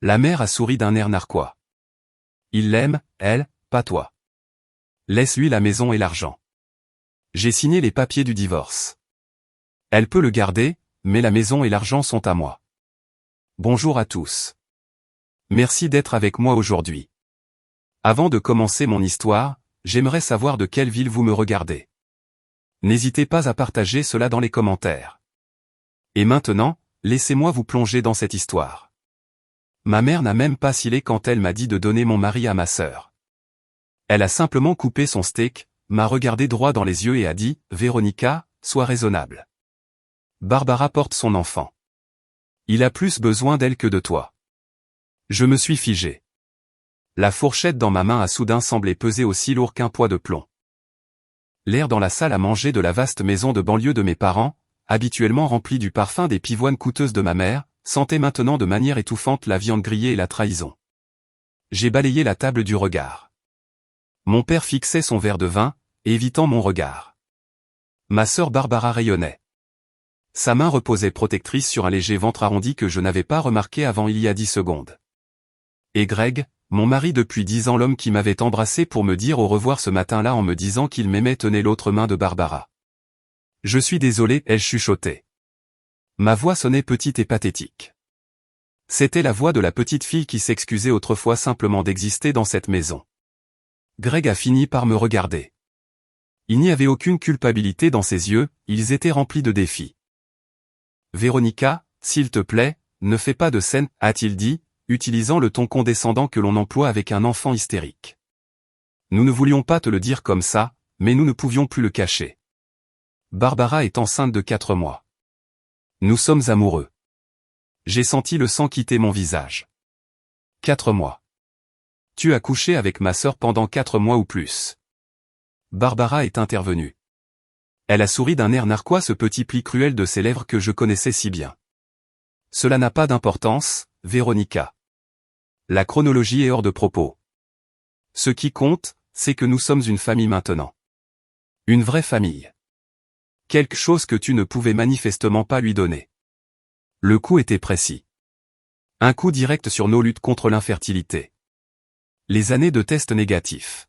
La mère a souri d'un air narquois. Il l'aime, elle, pas toi. Laisse-lui la maison et l'argent. J'ai signé les papiers du divorce. Elle peut le garder, mais la maison et l'argent sont à moi. Bonjour à tous. Merci d'être avec moi aujourd'hui. Avant de commencer mon histoire, j'aimerais savoir de quelle ville vous me regardez. N'hésitez pas à partager cela dans les commentaires. Et maintenant, laissez-moi vous plonger dans cette histoire. Ma mère n'a même pas scellé quand elle m'a dit de donner mon mari à ma sœur. Elle a simplement coupé son steak, m'a regardé droit dans les yeux et a dit « Véronica, sois raisonnable. Barbara porte son enfant. Il a plus besoin d'elle que de toi. » Je me suis figé. La fourchette dans ma main a soudain semblé peser aussi lourd qu'un poids de plomb. L'air dans la salle à manger de la vaste maison de banlieue de mes parents, habituellement remplie du parfum des pivoines coûteuses de ma mère, sentait maintenant de manière étouffante la viande grillée et la trahison. J'ai balayé la table du regard. Mon père fixait son verre de vin, évitant mon regard. Ma sœur Barbara rayonnait. Sa main reposait protectrice sur un léger ventre arrondi que je n'avais pas remarqué avant il y a 10 secondes. Et Greg, mon mari depuis 10 ans, l'homme qui m'avait embrassé pour me dire au revoir ce matin-là en me disant qu'il m'aimait, tenait l'autre main de Barbara. Je suis désolé, elle chuchotait. Ma voix sonnait petite et pathétique. C'était la voix de la petite fille qui s'excusait autrefois simplement d'exister dans cette maison. Greg a fini par me regarder. Il n'y avait aucune culpabilité dans ses yeux, ils étaient remplis de défis. « Véronica, s'il te plaît, ne fais pas de scène, a-t-il dit, utilisant le ton condescendant que l'on emploie avec un enfant hystérique. Nous ne voulions pas te le dire comme ça, mais nous ne pouvions plus le cacher. Barbara est enceinte de 4 mois. Nous sommes amoureux. J'ai senti le sang quitter mon visage. 4 mois. Tu as couché avec ma sœur pendant 4 mois ou plus. Barbara est intervenue. Elle a souri d'un air narquois, ce petit pli cruel de ses lèvres que je connaissais si bien. Cela n'a pas d'importance, Véronica. La chronologie est hors de propos. Ce qui compte, c'est que nous sommes une famille maintenant. Une vraie famille. Quelque chose que tu ne pouvais manifestement pas lui donner. Le coup était précis. Un coup direct sur nos luttes contre l'infertilité. Les années de tests négatifs.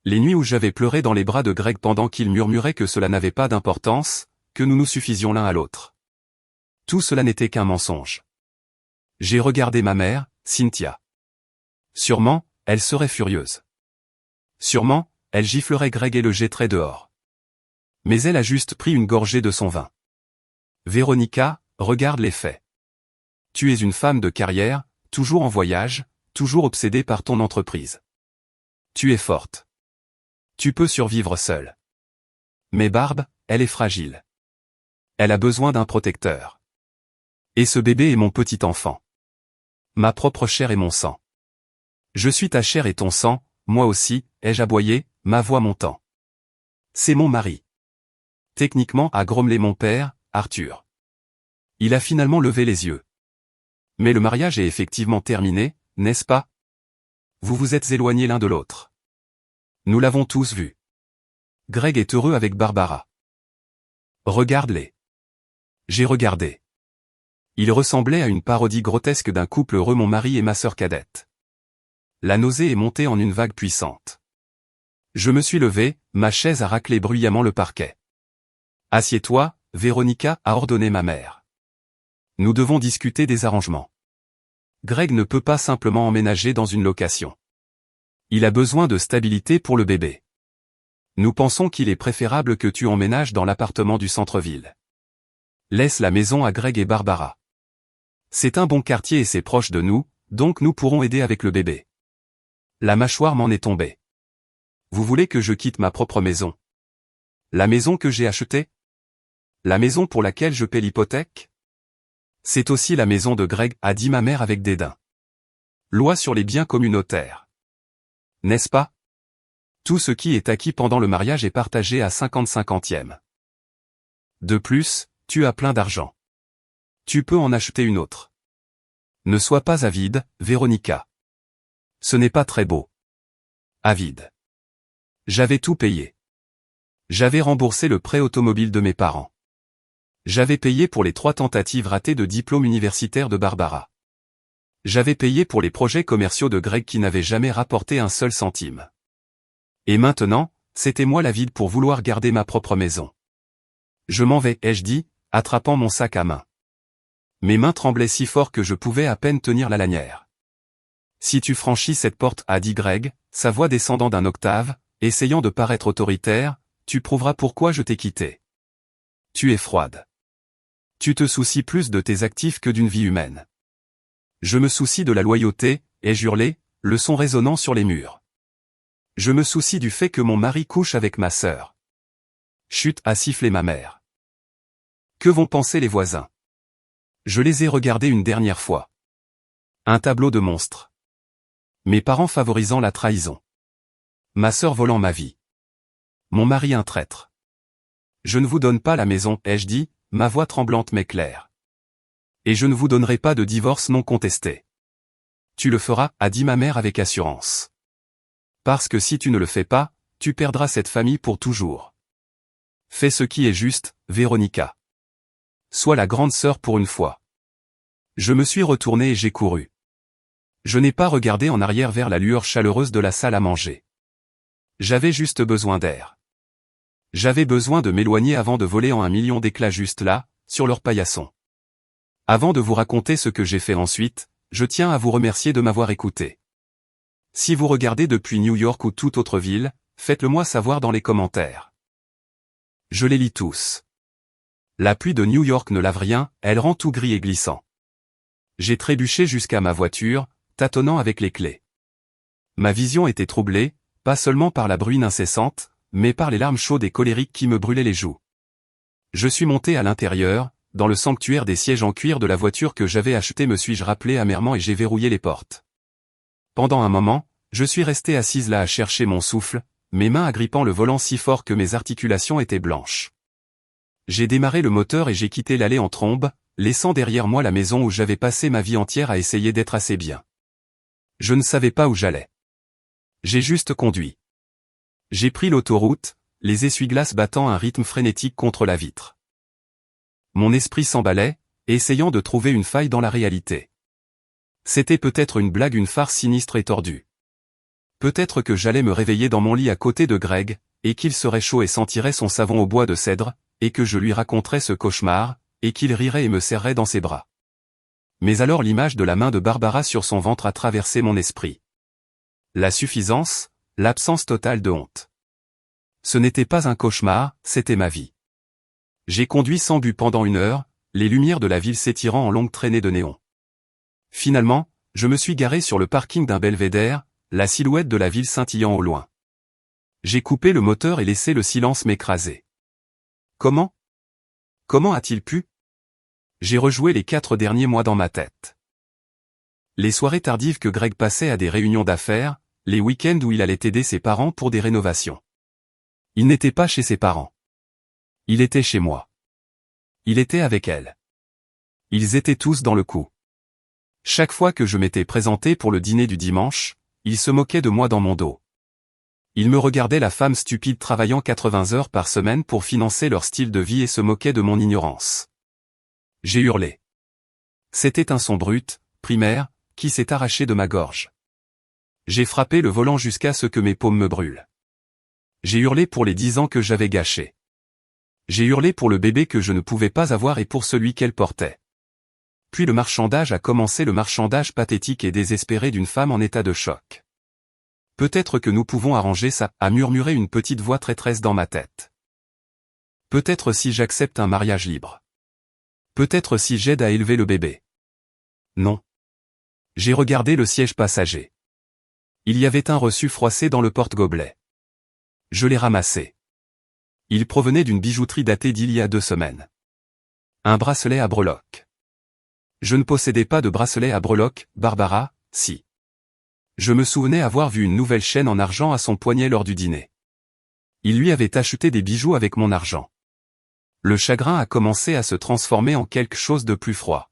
Les nuits où j'avais pleuré dans les bras de Greg pendant qu'il murmurait que cela n'avait pas d'importance, que nous nous suffisions l'un à l'autre. Tout cela n'était qu'un mensonge. J'ai regardé ma mère, Cynthia. Sûrement, elle serait furieuse. Sûrement, elle giflerait Greg et le jetterait dehors. Mais elle a juste pris une gorgée de son vin. Véronica, regarde les faits. Tu es une femme de carrière, toujours en voyage, toujours obsédée par ton entreprise. Tu es forte. Tu peux survivre seule. Mais Barbe, elle est fragile. Elle a besoin d'un protecteur. Et ce bébé est mon petit enfant. Ma propre chair et mon sang. Je suis ta chair et ton sang, moi aussi, ai-je aboyé, ma voix montant. C'est mon mari. Techniquement, a grommelé mon père, Arthur. Il a finalement levé les yeux. Mais le mariage est effectivement terminé, n'est-ce pas? Vous vous êtes éloignés l'un de l'autre. Nous l'avons tous vu. Greg est heureux avec Barbara. Regarde-les. J'ai regardé. Il ressemblait à une parodie grotesque d'un couple heureux, mon mari et ma sœur cadette. La nausée est montée en une vague puissante. Je me suis levé, ma chaise a raclé bruyamment le parquet. Assieds-toi, Véronica, a ordonné ma mère. Nous devons discuter des arrangements. Greg ne peut pas simplement emménager dans une location. Il a besoin de stabilité pour le bébé. Nous pensons qu'il est préférable que tu emménages dans l'appartement du centre-ville. Laisse la maison à Greg et Barbara. C'est un bon quartier et c'est proche de nous, donc nous pourrons aider avec le bébé. La mâchoire m'en est tombée. Vous voulez que je quitte ma propre maison? La maison que j'ai achetée? La maison pour laquelle je paie l'hypothèque? C'est aussi la maison de Greg, a dit ma mère avec dédain. Loi sur les biens communautaires. N'est-ce pas? Tout ce qui est acquis pendant le mariage est partagé à 50-50e. De plus, tu as plein d'argent. Tu peux en acheter une autre. Ne sois pas avide, Véronica. Ce n'est pas très beau. Avide. J'avais tout payé. J'avais remboursé le prêt automobile de mes parents. J'avais payé pour les 3 tentatives ratées de diplôme universitaire de Barbara. J'avais payé pour les projets commerciaux de Greg qui n'avaient jamais rapporté un seul centime. Et maintenant, c'était moi la vide pour vouloir garder ma propre maison. Je m'en vais, ai-je dit, attrapant mon sac à main. Mes mains tremblaient si fort que je pouvais à peine tenir la lanière. Si tu franchis cette porte, a dit Greg, sa voix descendant d'un octave, essayant de paraître autoritaire, tu prouveras pourquoi je t'ai quitté. Tu es froide. Tu te soucies plus de tes actifs que d'une vie humaine. Je me soucie de la loyauté, ai-je hurlé, le son résonnant sur les murs. Je me soucie du fait que mon mari couche avec ma sœur. Chut, a sifflé ma mère. Que vont penser les voisins? Je les ai regardés une dernière fois. Un tableau de monstres. Mes parents favorisant la trahison. Ma sœur volant ma vie. Mon mari un traître. Je ne vous donne pas la maison, ai-je dit, ma voix tremblante mais claire. Et je ne vous donnerai pas de divorce non contesté. Tu le feras, a dit ma mère avec assurance. Parce que si tu ne le fais pas, tu perdras cette famille pour toujours. Fais ce qui est juste, Véronica. Sois la grande sœur pour une fois. Je me suis retourné et j'ai couru. Je n'ai pas regardé en arrière vers la lueur chaleureuse de la salle à manger. J'avais juste besoin d'air. J'avais besoin de m'éloigner avant de voler en un million d'éclats juste là, sur leur paillasson. Avant de vous raconter ce que j'ai fait ensuite, je tiens à vous remercier de m'avoir écouté. Si vous regardez depuis New York ou toute autre ville, faites-le moi savoir dans les commentaires. Je les lis tous. La pluie de New York ne lave rien, elle rend tout gris et glissant. J'ai trébuché jusqu'à ma voiture, tâtonnant avec les clés. Ma vision était troublée, pas seulement par la bruine incessante, mais par les larmes chaudes et colériques qui me brûlaient les joues. Je suis monté à l'intérieur, dans le sanctuaire des sièges en cuir de la voiture que j'avais achetée, me suis-je rappelé amèrement, et j'ai verrouillé les portes. Pendant un moment, je suis resté assise là à chercher mon souffle, mes mains agrippant le volant si fort que mes articulations étaient blanches. J'ai démarré le moteur et j'ai quitté l'allée en trombe, laissant derrière moi la maison où j'avais passé ma vie entière à essayer d'être assez bien. Je ne savais pas où j'allais. J'ai juste conduit. J'ai pris l'autoroute, les essuie-glaces battant un rythme frénétique contre la vitre. Mon esprit s'emballait, essayant de trouver une faille dans la réalité. C'était peut-être une blague, une farce sinistre et tordue. Peut-être que j'allais me réveiller dans mon lit à côté de Greg, et qu'il serait chaud et sentirait son savon au bois de cèdre, et que je lui raconterais ce cauchemar, et qu'il rirait et me serrerait dans ses bras. Mais alors l'image de la main de Barbara sur son ventre a traversé mon esprit. La suffisance, l'absence totale de honte. Ce n'était pas un cauchemar, c'était ma vie. J'ai conduit sans but pendant 1 heure, les lumières de la ville s'étirant en longues traînées de néon. Finalement, je me suis garé sur le parking d'un belvédère, la silhouette de la ville scintillant au loin. J'ai coupé le moteur et laissé le silence m'écraser. Comment? Comment a-t-il pu? J'ai rejoué les 4 derniers mois dans ma tête. Les soirées tardives que Greg passait à des réunions d'affaires, les week-ends où il allait aider ses parents pour des rénovations. Il n'était pas chez ses parents. Il était chez moi. Il était avec elle. Ils étaient tous dans le coup. Chaque fois que je m'étais présenté pour le dîner du dimanche, il se moquait de moi dans mon dos. Il me regardait, la femme stupide travaillant 80 heures par semaine pour financer leur style de vie, et se moquait de mon ignorance. J'ai hurlé. C'était un son brut, primaire, qui s'est arraché de ma gorge. J'ai frappé le volant jusqu'à ce que mes paumes me brûlent. J'ai hurlé pour les 10 ans que j'avais gâchés. J'ai hurlé pour le bébé que je ne pouvais pas avoir et pour celui qu'elle portait. Puis le marchandage a commencé, le marchandage pathétique et désespéré d'une femme en état de choc. Peut-être que nous pouvons arranger ça, a murmuré une petite voix traîtresse dans ma tête. Peut-être si j'accepte un mariage libre. Peut-être si j'aide à élever le bébé. Non. J'ai regardé le siège passager. Il y avait un reçu froissé dans le porte-gobelet. Je l'ai ramassé. Il provenait d'une bijouterie datée d'il y a 2 semaines. Un bracelet à breloques. Je ne possédais pas de bracelet à breloques, Barbara, si. Je me souvenais avoir vu une nouvelle chaîne en argent à son poignet lors du dîner. Il lui avait acheté des bijoux avec mon argent. Le chagrin a commencé à se transformer en quelque chose de plus froid.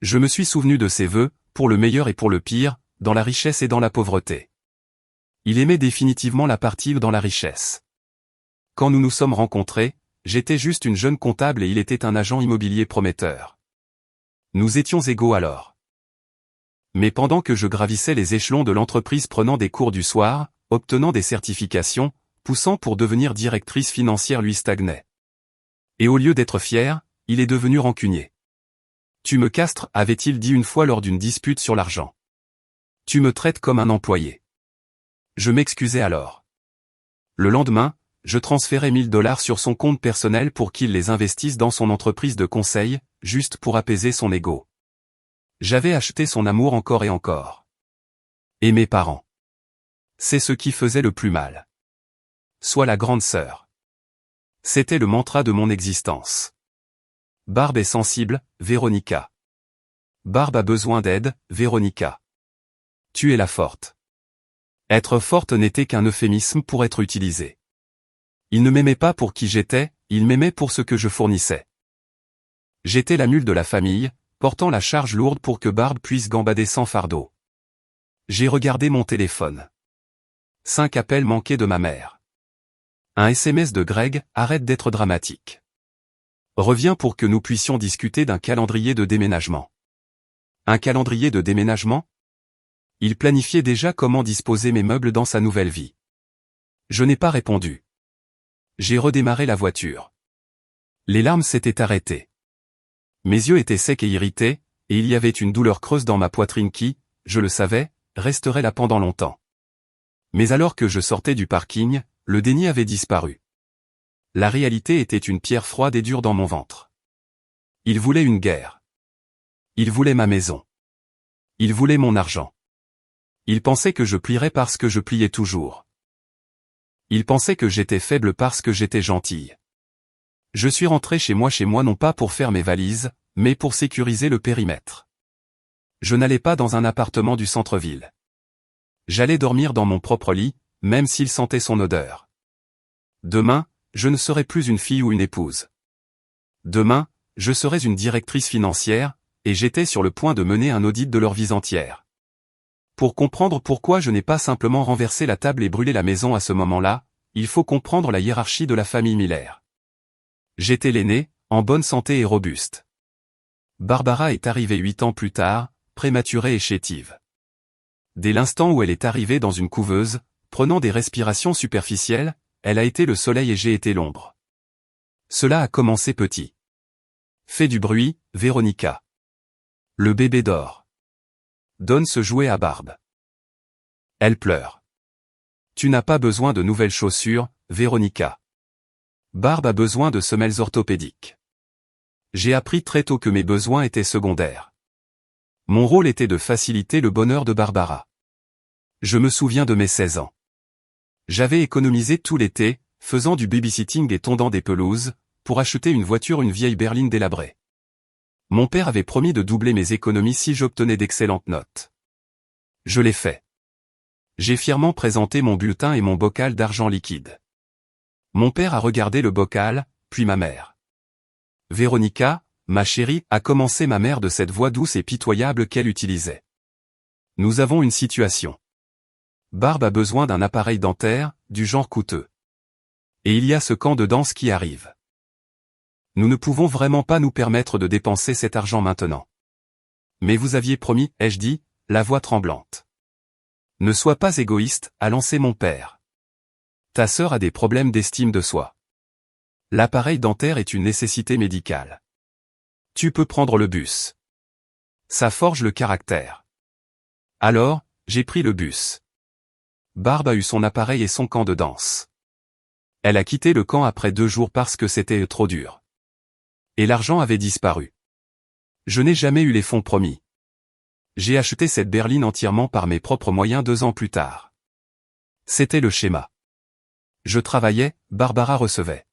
Je me suis souvenu de ses vœux, pour le meilleur et pour le pire, dans la richesse et dans la pauvreté. Il aimait définitivement la partie dans la richesse. Quand nous nous sommes rencontrés, j'étais juste une jeune comptable et il était un agent immobilier prometteur. Nous étions égaux alors. Mais pendant que je gravissais les échelons de l'entreprise, prenant des cours du soir, obtenant des certifications, poussant pour devenir directrice financière, lui stagnait. Et au lieu d'être fier, il est devenu rancunier. Tu me castres, avait-il dit une fois lors d'une dispute sur l'argent. Tu me traites comme un employé. Je m'excusai alors. Le lendemain, je transférai $1000 sur son compte personnel pour qu'il les investisse dans son entreprise de conseil, juste pour apaiser son ego. J'avais acheté son amour encore et encore. Et mes parents. C'est ce qui faisait le plus mal. Sois la grande sœur. C'était le mantra de mon existence. Barb est sensible, Véronica. Barb a besoin d'aide, Véronica. Tu es la forte. Être forte n'était qu'un euphémisme pour être utilisé. Il ne m'aimait pas pour qui j'étais, il m'aimait pour ce que je fournissais. J'étais la mule de la famille, portant la charge lourde pour que Barb puisse gambader sans fardeau. J'ai regardé mon téléphone. 5 appels manqués de ma mère. Un SMS de Greg, arrête d'être dramatique. Reviens pour que nous puissions discuter d'un calendrier de déménagement. Un calendrier de déménagement ? Il planifiait déjà comment disposer mes meubles dans sa nouvelle vie. Je n'ai pas répondu. J'ai redémarré la voiture. Les larmes s'étaient arrêtées. Mes yeux étaient secs et irrités, et il y avait une douleur creuse dans ma poitrine qui, je le savais, resterait là pendant longtemps. Mais alors que je sortais du parking, le déni avait disparu. La réalité était une pierre froide et dure dans mon ventre. Il voulait une guerre. Il voulait ma maison. Il voulait mon argent. Il pensait que je plierais parce que je pliais toujours. Il pensait que j'étais faible parce que j'étais gentille. Je suis rentré chez moi non pas pour faire mes valises, mais pour sécuriser le périmètre. Je n'allais pas dans un appartement du centre-ville. J'allais dormir dans mon propre lit, même s'il sentait son odeur. Demain, je ne serai plus une fille ou une épouse. Demain, je serai une directrice financière, et j'étais sur le point de mener un audit de leur vie entière. Pour comprendre pourquoi je n'ai pas simplement renversé la table et brûlé la maison à ce moment-là, il faut comprendre la hiérarchie de la famille Miller. J'étais l'aîné, en bonne santé et robuste. Barbara est arrivée 8 ans plus tard, prématurée et chétive. Dès l'instant où elle est arrivée dans une couveuse, prenant des respirations superficielles, elle a été le soleil et j'ai été l'ombre. Cela a commencé petit. Fais du bruit, Véronica. Le bébé dort. Donne ce jouet à Barb. Elle pleure. Tu n'as pas besoin de nouvelles chaussures, Véronica. Barb a besoin de semelles orthopédiques. J'ai appris très tôt que mes besoins étaient secondaires. Mon rôle était de faciliter le bonheur de Barbara. Je me souviens de mes 16 ans. J'avais économisé tout l'été, faisant du babysitting et tondant des pelouses, pour acheter une voiture, une vieille berline délabrée. Mon père avait promis de doubler mes économies si j'obtenais d'excellentes notes. Je l'ai fait. J'ai fièrement présenté mon bulletin et mon bocal d'argent liquide. Mon père a regardé le bocal, puis ma mère. Véronica, ma chérie, a commencé ma mère de cette voix douce et pitoyable qu'elle utilisait. Nous avons une situation. Barb a besoin d'un appareil dentaire, du genre coûteux. Et il y a ce camp de danse qui arrive. Nous ne pouvons vraiment pas nous permettre de dépenser cet argent maintenant. Mais vous aviez promis, ai-je dit, la voix tremblante. Ne sois pas égoïste, a lancé mon père. Ta sœur a des problèmes d'estime de soi. L'appareil dentaire est une nécessité médicale. Tu peux prendre le bus. Ça forge le caractère. Alors, j'ai pris le bus. Barb a eu son appareil et son camp de danse. Elle a quitté le camp après 2 jours parce que c'était trop dur. Et l'argent avait disparu. Je n'ai jamais eu les fonds promis. J'ai acheté cette berline entièrement par mes propres moyens 2 ans plus tard. C'était le schéma. Je travaillais, Barbara recevait.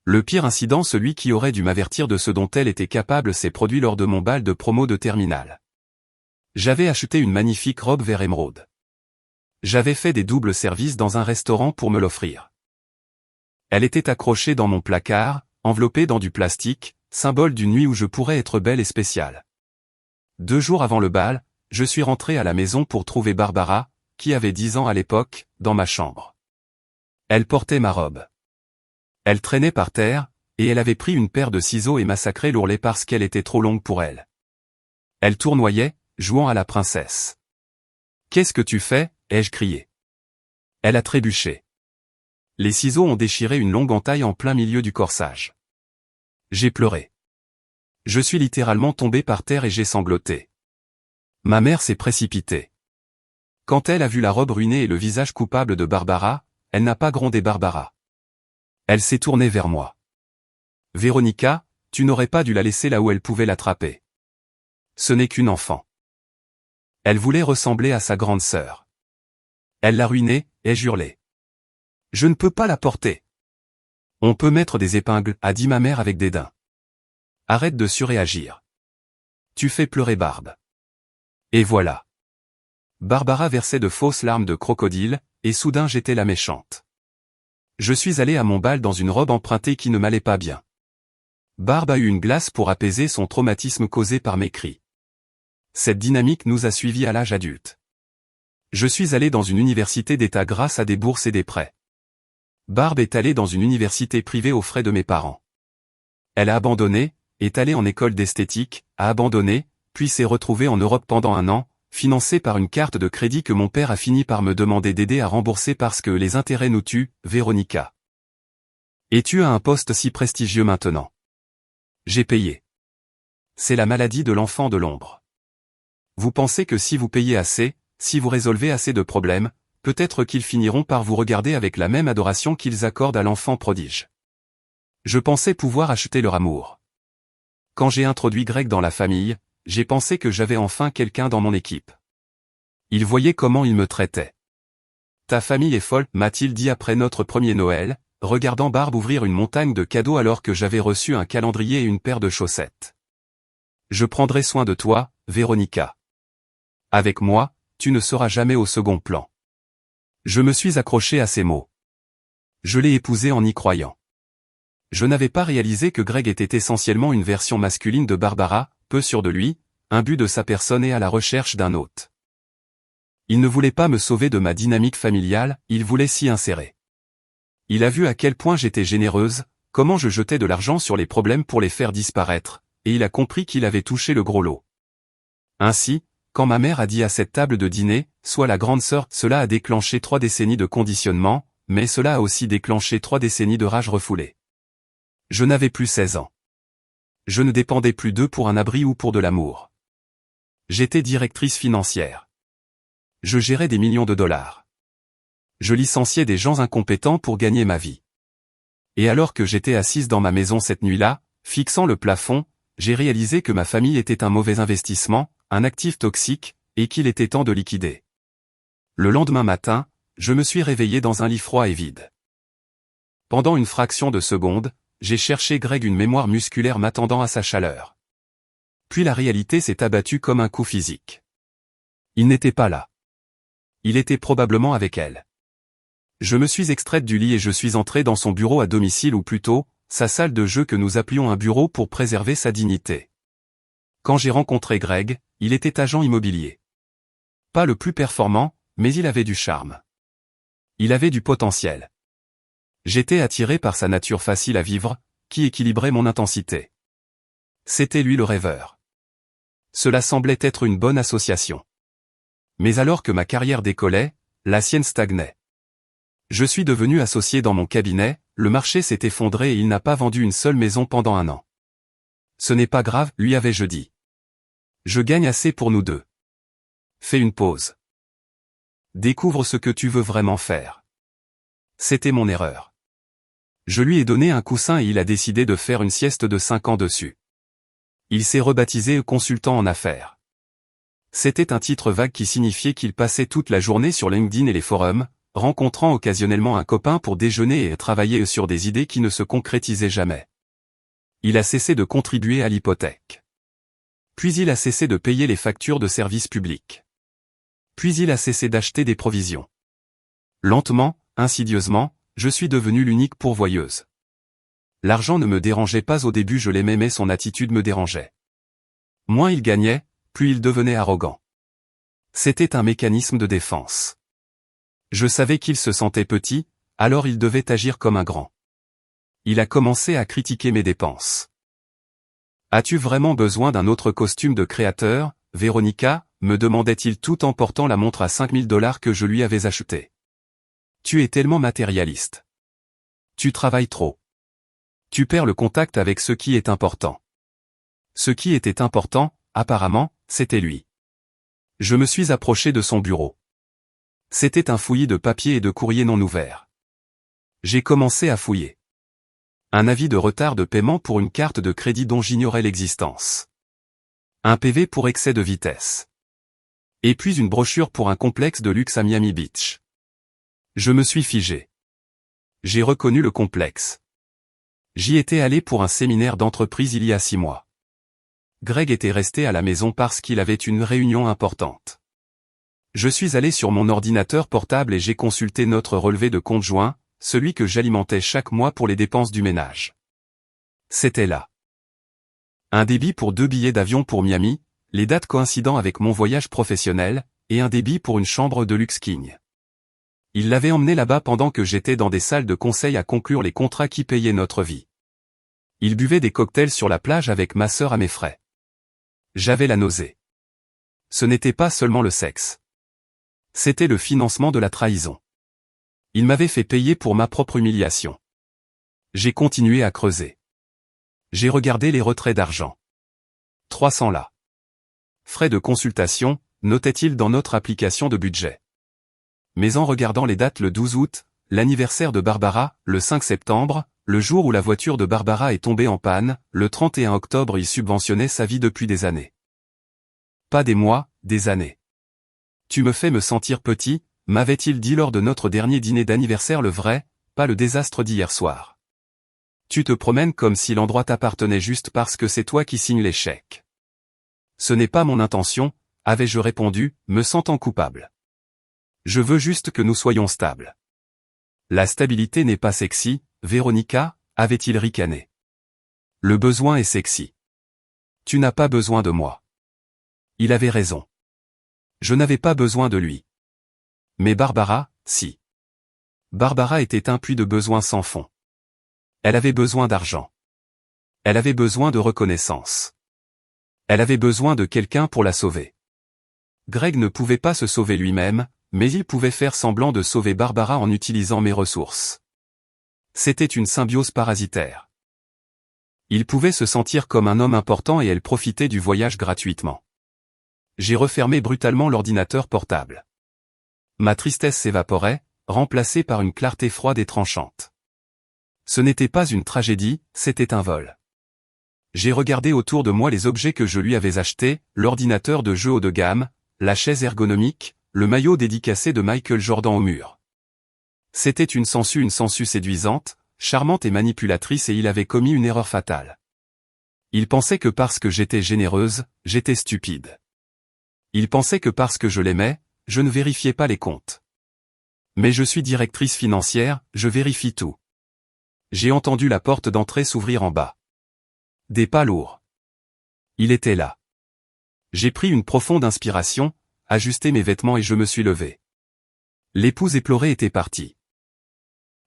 Le pire incident, celui qui aurait dû m'avertir de ce dont elle était capable, s'est produit lors de mon bal de promo de terminale. J'avais acheté une magnifique robe vert émeraude. J'avais fait des doubles services dans un restaurant pour me l'offrir. Elle était accrochée dans mon placard, enveloppée dans du plastique, symbole d'une nuit où je pourrais être belle et spéciale. 2 jours avant le bal, je suis rentré à la maison pour trouver Barbara, qui avait 10 ans à l'époque, dans ma chambre. Elle portait ma robe. Elle traînait par terre, et elle avait pris une paire de ciseaux et massacré l'ourlet parce qu'elle était trop longue pour elle. Elle tournoyait, jouant à la princesse. « Qu'est-ce que tu fais » ai-je crié. Elle a trébuché. Les ciseaux ont déchiré une longue entaille en plein milieu du corsage. J'ai pleuré. Je suis littéralement tombé par terre et j'ai sangloté. Ma mère s'est précipitée. Quand elle a vu la robe ruinée et le visage coupable de Barbara, elle n'a pas grondé Barbara. Elle s'est tournée vers moi. « Véronica, tu n'aurais pas dû la laisser là où elle pouvait l'attraper. Ce n'est qu'une enfant. » Elle voulait ressembler à sa grande sœur. Elle l'a ruinée, ai-je hurlé. « Je ne peux pas la porter. »« On peut mettre des épingles, » a dit ma mère avec dédain. « Arrête de surréagir. Tu fais pleurer Barbe. » Et voilà. Barbara versait de fausses larmes de crocodile, et soudain j'étais la méchante. Je suis allé à mon bal dans une robe empruntée qui ne m'allait pas bien. Barbe a eu une glace pour apaiser son traumatisme causé par mes cris. Cette dynamique nous a suivis à l'âge adulte. Je suis allé dans une université d'État grâce à des bourses et des prêts. Barbe est allée dans une université privée aux frais de mes parents. Elle a abandonné, est allée en école d'esthétique, a abandonné, puis s'est retrouvée en Europe pendant 1 an, financée par une carte de crédit que mon père a fini par me demander d'aider à rembourser parce que les intérêts nous tuent, Véronica. Et tu as un poste si prestigieux maintenant. J'ai payé. C'est la maladie de l'enfant de l'ombre. Vous pensez que si vous payez assez, si vous résolvez assez de problèmes, peut-être qu'ils finiront par vous regarder avec la même adoration qu'ils accordent à l'enfant prodige. Je pensais pouvoir acheter leur amour. Quand j'ai introduit Greg dans la famille, j'ai pensé que j'avais enfin quelqu'un dans mon équipe. Il voyait comment il me traitait. Ta famille est folle, m'a-t-il dit après notre premier Noël, regardant Barbe ouvrir une montagne de cadeaux alors que j'avais reçu un calendrier et une paire de chaussettes. Je prendrai soin de toi, Véronica. Avec moi, tu ne seras jamais au second plan. Je me suis accroché à ces mots. Je l'ai épousée en y croyant. Je n'avais pas réalisé que Greg était essentiellement une version masculine de Barbara, peu sûr de lui, imbu de sa personne et à la recherche d'un hôte. Il ne voulait pas me sauver de ma dynamique familiale, il voulait s'y insérer. Il a vu à quel point j'étais généreuse, comment je jetais de l'argent sur les problèmes pour les faire disparaître, et il a compris qu'il avait touché le gros lot. Ainsi, quand ma mère a dit à cette table de dîner, sois la grande sœur, cela a déclenché 3 décennies de conditionnement, mais cela a aussi déclenché 3 décennies de rage refoulée. Je n'avais plus 16 ans. Je ne dépendais plus d'eux pour un abri ou pour de l'amour. J'étais directrice financière. Je gérais des millions de dollars. Je licenciais des gens incompétents pour gagner ma vie. Et alors que j'étais assise dans ma maison cette nuit-là, fixant le plafond, j'ai réalisé que ma famille était un mauvais investissement, un actif toxique, et qu'il était temps de liquider. Le lendemain matin, je me suis réveillé dans un lit froid et vide. Pendant une fraction de seconde, j'ai cherché Greg, une mémoire musculaire m'attendant à sa chaleur. Puis la réalité s'est abattue comme un coup physique. Il n'était pas là. Il était probablement avec elle. Je me suis extraite du lit et je suis entrée dans son bureau à domicile ou plutôt, sa salle de jeu que nous appelions un bureau pour préserver sa dignité. Quand j'ai rencontré Greg, il était agent immobilier. Pas le plus performant, mais il avait du charme. Il avait du potentiel. J'étais attiré par sa nature facile à vivre, qui équilibrait mon intensité. C'était lui le rêveur. Cela semblait être une bonne association. Mais alors que ma carrière décollait, la sienne stagnait. Je suis devenu associé dans mon cabinet, le marché s'est effondré et il n'a pas vendu une seule maison pendant 1 an. Ce n'est pas grave, lui avais-je dit. Je gagne assez pour nous deux. Fais une pause. Découvre ce que tu veux vraiment faire. C'était mon erreur. Je lui ai donné un coussin et il a décidé de faire une sieste de 5 ans dessus. Il s'est rebaptisé consultant en affaires. C'était un titre vague qui signifiait qu'il passait toute la journée sur LinkedIn et les forums, rencontrant occasionnellement un copain pour déjeuner et travailler sur des idées qui ne se concrétisaient jamais. Il a cessé de contribuer à l'hypothèque. Puis il a cessé de payer les factures de services publics. Puis il a cessé d'acheter des provisions. Lentement, insidieusement, je suis devenue l'unique pourvoyeuse. L'argent ne me dérangeait pas au début, je l'aimais mais son attitude me dérangeait. Moins il gagnait, plus il devenait arrogant. C'était un mécanisme de défense. Je savais qu'il se sentait petit, alors il devait agir comme un grand. Il a commencé à critiquer mes dépenses. As-tu vraiment besoin d'un autre costume de créateur, Véronica, me demandait-il tout en portant la montre à $5000 que je lui avais achetée. Tu es tellement matérialiste. Tu travailles trop. Tu perds le contact avec ce qui est important. Ce qui était important, apparemment, c'était lui. Je me suis approché de son bureau. C'était un fouillis de papiers et de courriers non ouverts. J'ai commencé à fouiller. Un avis de retard de paiement pour une carte de crédit dont j'ignorais l'existence. Un PV pour excès de vitesse. Et puis une brochure pour un complexe de luxe à Miami Beach. Je me suis figé. J'ai reconnu le complexe. J'y étais allé pour un séminaire d'entreprise il y a 6 mois. Greg était resté à la maison parce qu'il avait une réunion importante. Je suis allé sur mon ordinateur portable et j'ai consulté notre relevé de compte joint, celui que j'alimentais chaque mois pour les dépenses du ménage. C'était là. Un débit pour 2 billets d'avion pour Miami, les dates coïncidant avec mon voyage professionnel, et un débit pour une chambre de luxe king. Il l'avait emmené là-bas pendant que j'étais dans des salles de conseil à conclure les contrats qui payaient notre vie. Il buvait des cocktails sur la plage avec ma sœur à mes frais. J'avais la nausée. Ce n'était pas seulement le sexe. C'était le financement de la trahison. Il m'avait fait payer pour ma propre humiliation. J'ai continué à creuser. J'ai regardé les retraits d'argent. 300 là. Frais de consultation, notait-il dans notre application de budget. Mais en regardant les dates le 12 août, l'anniversaire de Barbara, le 5 septembre, le jour où la voiture de Barbara est tombée en panne, le 31 octobre il subventionnait sa vie depuis des années. Pas des mois, des années. Tu me fais me sentir petit, m'avait-il dit lors de notre dernier dîner d'anniversaire, le vrai, pas le désastre d'hier soir. Tu te promènes comme si l'endroit t'appartenait juste parce que c'est toi qui signes les chèques. Ce n'est pas mon intention, avais-je répondu, me sentant coupable. Je veux juste que nous soyons stables. La stabilité n'est pas sexy, Véronica, avait-il ricané. Le besoin est sexy. Tu n'as pas besoin de moi. Il avait raison. Je n'avais pas besoin de lui. Mais Barbara, si. Barbara était un puits de besoins sans fond. Elle avait besoin d'argent. Elle avait besoin de reconnaissance. Elle avait besoin de quelqu'un pour la sauver. Greg ne pouvait pas se sauver lui-même, mais il pouvait faire semblant de sauver Barbara en utilisant mes ressources. C'était une symbiose parasitaire. Il pouvait se sentir comme un homme important et elle profitait du voyage gratuitement. J'ai refermé brutalement l'ordinateur portable. Ma tristesse s'évaporait, remplacée par une clarté froide et tranchante. Ce n'était pas une tragédie, c'était un vol. J'ai regardé autour de moi les objets que je lui avais achetés, l'ordinateur de jeu haut de gamme, la chaise ergonomique, le maillot dédicacé de Michael Jordan au mur. C'était une sangsue séduisante, charmante et manipulatrice et il avait commis une erreur fatale. Il pensait que parce que j'étais généreuse, j'étais stupide. Il pensait que parce que je l'aimais, je ne vérifiais pas les comptes. Mais je suis directrice financière, je vérifie tout. J'ai entendu la porte d'entrée s'ouvrir en bas. Des pas lourds. Il était là. J'ai pris une profonde inspiration, ajusté mes vêtements et je me suis levé. L'épouse éplorée était partie.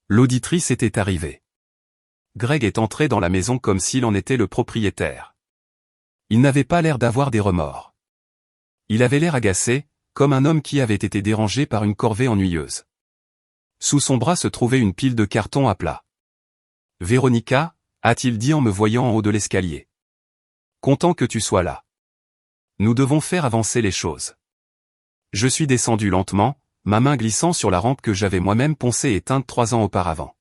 L'auditrice était arrivée. Greg est entré dans la maison comme s'il en était le propriétaire. Il n'avait pas l'air d'avoir des remords. Il avait l'air agacé, comme un homme qui avait été dérangé par une corvée ennuyeuse. Sous son bras se trouvait une pile de cartons à plat. « Véronica » a-t-il dit en me voyant en haut de l'escalier. « Content que tu sois là. Nous devons faire avancer les choses. » Je suis descendu lentement, ma main glissant sur la rampe que j'avais moi-même poncée et teinte 3 ans auparavant.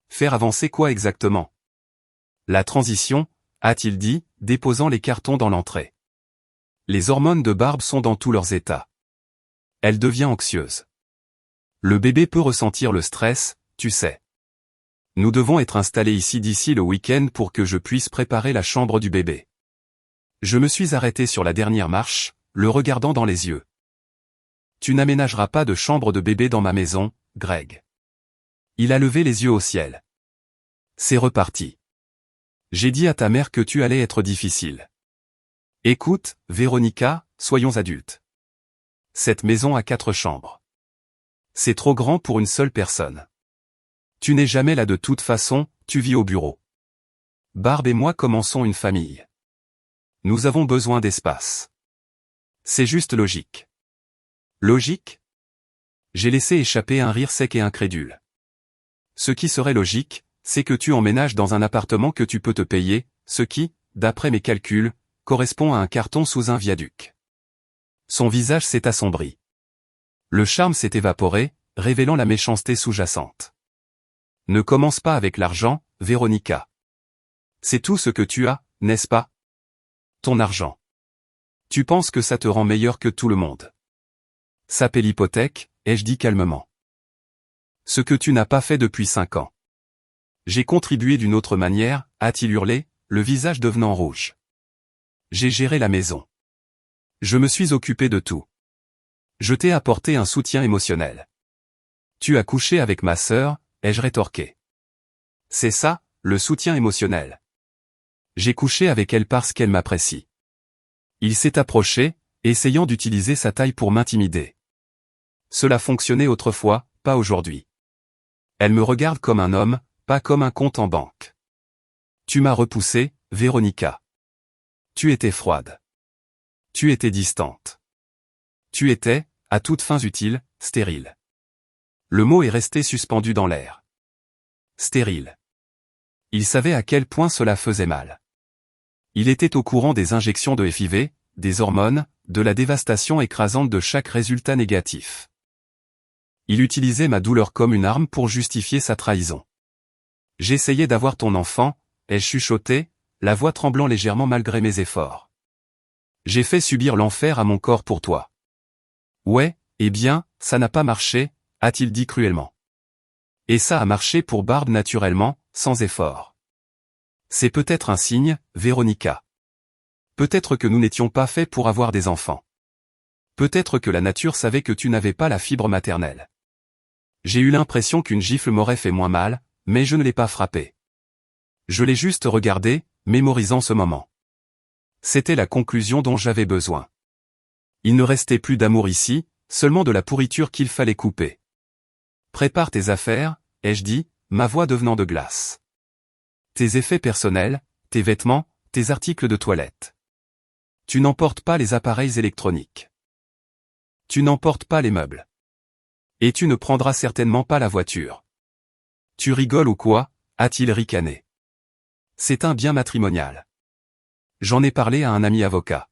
Faire avancer quoi exactement? La transition, a-t-il dit, déposant les cartons dans l'entrée. Les hormones de Barbe sont dans tous leurs états. Elle devient anxieuse. Le bébé peut ressentir le stress, tu sais. Nous devons être installés ici d'ici le week-end pour que je puisse préparer la chambre du bébé. Je me suis arrêté sur la dernière marche, le regardant dans les yeux. Tu n'aménageras pas de chambre de bébé dans ma maison, Greg. Il a levé les yeux au ciel. C'est reparti. J'ai dit à ta mère que tu allais être difficile. Écoute, Véronica, soyons adultes. Cette maison a 4 chambres. C'est trop grand pour une seule personne. Tu n'es jamais là de toute façon, tu vis au bureau. Barbe et moi commençons une famille. Nous avons besoin d'espace. C'est juste logique. Logique? J'ai laissé échapper un rire sec et incrédule. Ce qui serait logique, c'est que tu emménages dans un appartement que tu peux te payer, ce qui, d'après mes calculs, correspond à un carton sous un viaduc. Son visage s'est assombri. Le charme s'est évaporé, révélant la méchanceté sous-jacente. Ne commence pas avec l'argent, Véronica. C'est tout ce que tu as, n'est-ce pas? Ton argent. Tu penses que ça te rend meilleur que tout le monde. Ça paie l'hypothèque, ai-je dit calmement. Ce que tu n'as pas fait depuis 5 ans. J'ai contribué d'une autre manière, a-t-il hurlé, le visage devenant rouge. J'ai géré la maison. Je me suis occupé de tout. Je t'ai apporté un soutien émotionnel. Tu as couché avec ma sœur, ai-je rétorqué. C'est ça, le soutien émotionnel. J'ai couché avec elle parce qu'elle m'apprécie. Il s'est approché, essayant d'utiliser sa taille pour m'intimider. Cela fonctionnait autrefois, pas aujourd'hui. Elle me regarde comme un homme, pas comme un compte en banque. Tu m'as repoussé, Véronica. Tu étais froide. Tu étais distante. Tu étais, à toutes fins utiles, stérile. Le mot est resté suspendu dans l'air. Stérile. Il savait à quel point cela faisait mal. Il était au courant des injections de FIV, des hormones, de la dévastation écrasante de chaque résultat négatif. Il utilisait ma douleur comme une arme pour justifier sa trahison. J'essayais d'avoir ton enfant, ai-je chuchoté, la voix tremblant légèrement malgré mes efforts. J'ai fait subir l'enfer à mon corps pour toi. Ouais, eh bien, ça n'a pas marché, a-t-il dit cruellement. Et ça a marché pour Barb naturellement, sans effort. C'est peut-être un signe, Véronica. Peut-être que nous n'étions pas faits pour avoir des enfants. Peut-être que la nature savait que tu n'avais pas la fibre maternelle. J'ai eu l'impression qu'une gifle m'aurait fait moins mal, mais je ne l'ai pas frappé. Je l'ai juste regardé, mémorisant ce moment. C'était la conclusion dont j'avais besoin. Il ne restait plus d'amour ici, seulement de la pourriture qu'il fallait couper. Prépare tes affaires, ai-je dit, ma voix devenant de glace. Tes effets personnels, tes vêtements, tes articles de toilette. Tu n'emportes pas les appareils électroniques. Tu n'emportes pas les meubles. Et tu ne prendras certainement pas la voiture. Tu rigoles ou quoi, a-t-il ricané. C'est un bien matrimonial. J'en ai parlé à un ami avocat.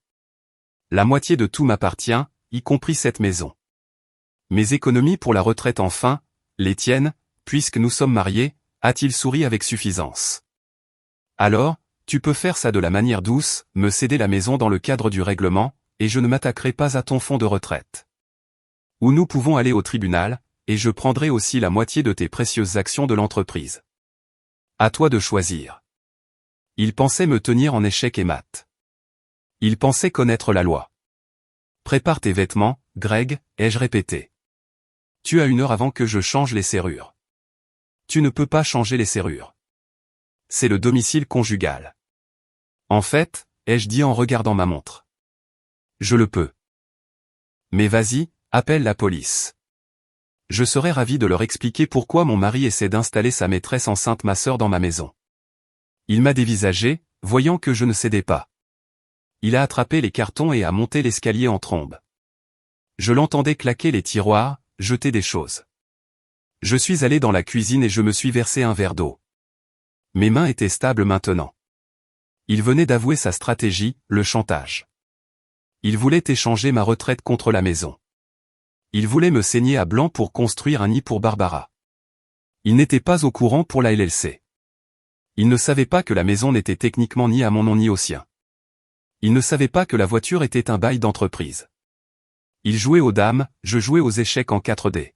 La moitié de tout m'appartient, y compris cette maison. Mes économies pour la retraite enfin, les tiennes, puisque nous sommes mariés, a-t-il souri avec suffisance. Alors, tu peux faire ça de la manière douce, me céder la maison dans le cadre du règlement, et je ne m'attaquerai pas à ton fonds de retraite. Ou nous pouvons aller au tribunal, et je prendrai aussi la moitié de tes précieuses actions de l'entreprise. À toi de choisir. Il pensait me tenir en échec et mat. Il pensait connaître la loi. Prépare tes vêtements, Greg, ai-je répété. Tu as 1 heure avant que je change les serrures. Tu ne peux pas changer les serrures. C'est le domicile conjugal. En fait, ai-je dit en regardant ma montre. Je le peux. Mais vas-y, appelle la police. Je serais ravi de leur expliquer pourquoi mon mari essaie d'installer sa maîtresse enceinte ma sœur dans ma maison. Il m'a dévisagé, voyant que je ne cédais pas. Il a attrapé les cartons et a monté l'escalier en trombe. Je l'entendais claquer les tiroirs, jeter des choses. Je suis allé dans la cuisine et je me suis versé un verre d'eau. Mes mains étaient stables maintenant. Il venait d'avouer sa stratégie, le chantage. Il voulait échanger ma retraite contre la maison. Il voulait me saigner à blanc pour construire un nid pour Barbara. Il n'était pas au courant pour la LLC. Il ne savait pas que la maison n'était techniquement ni à mon nom ni au sien. Il ne savait pas que la voiture était un bail d'entreprise. Il jouait aux dames, je jouais aux échecs en 4D.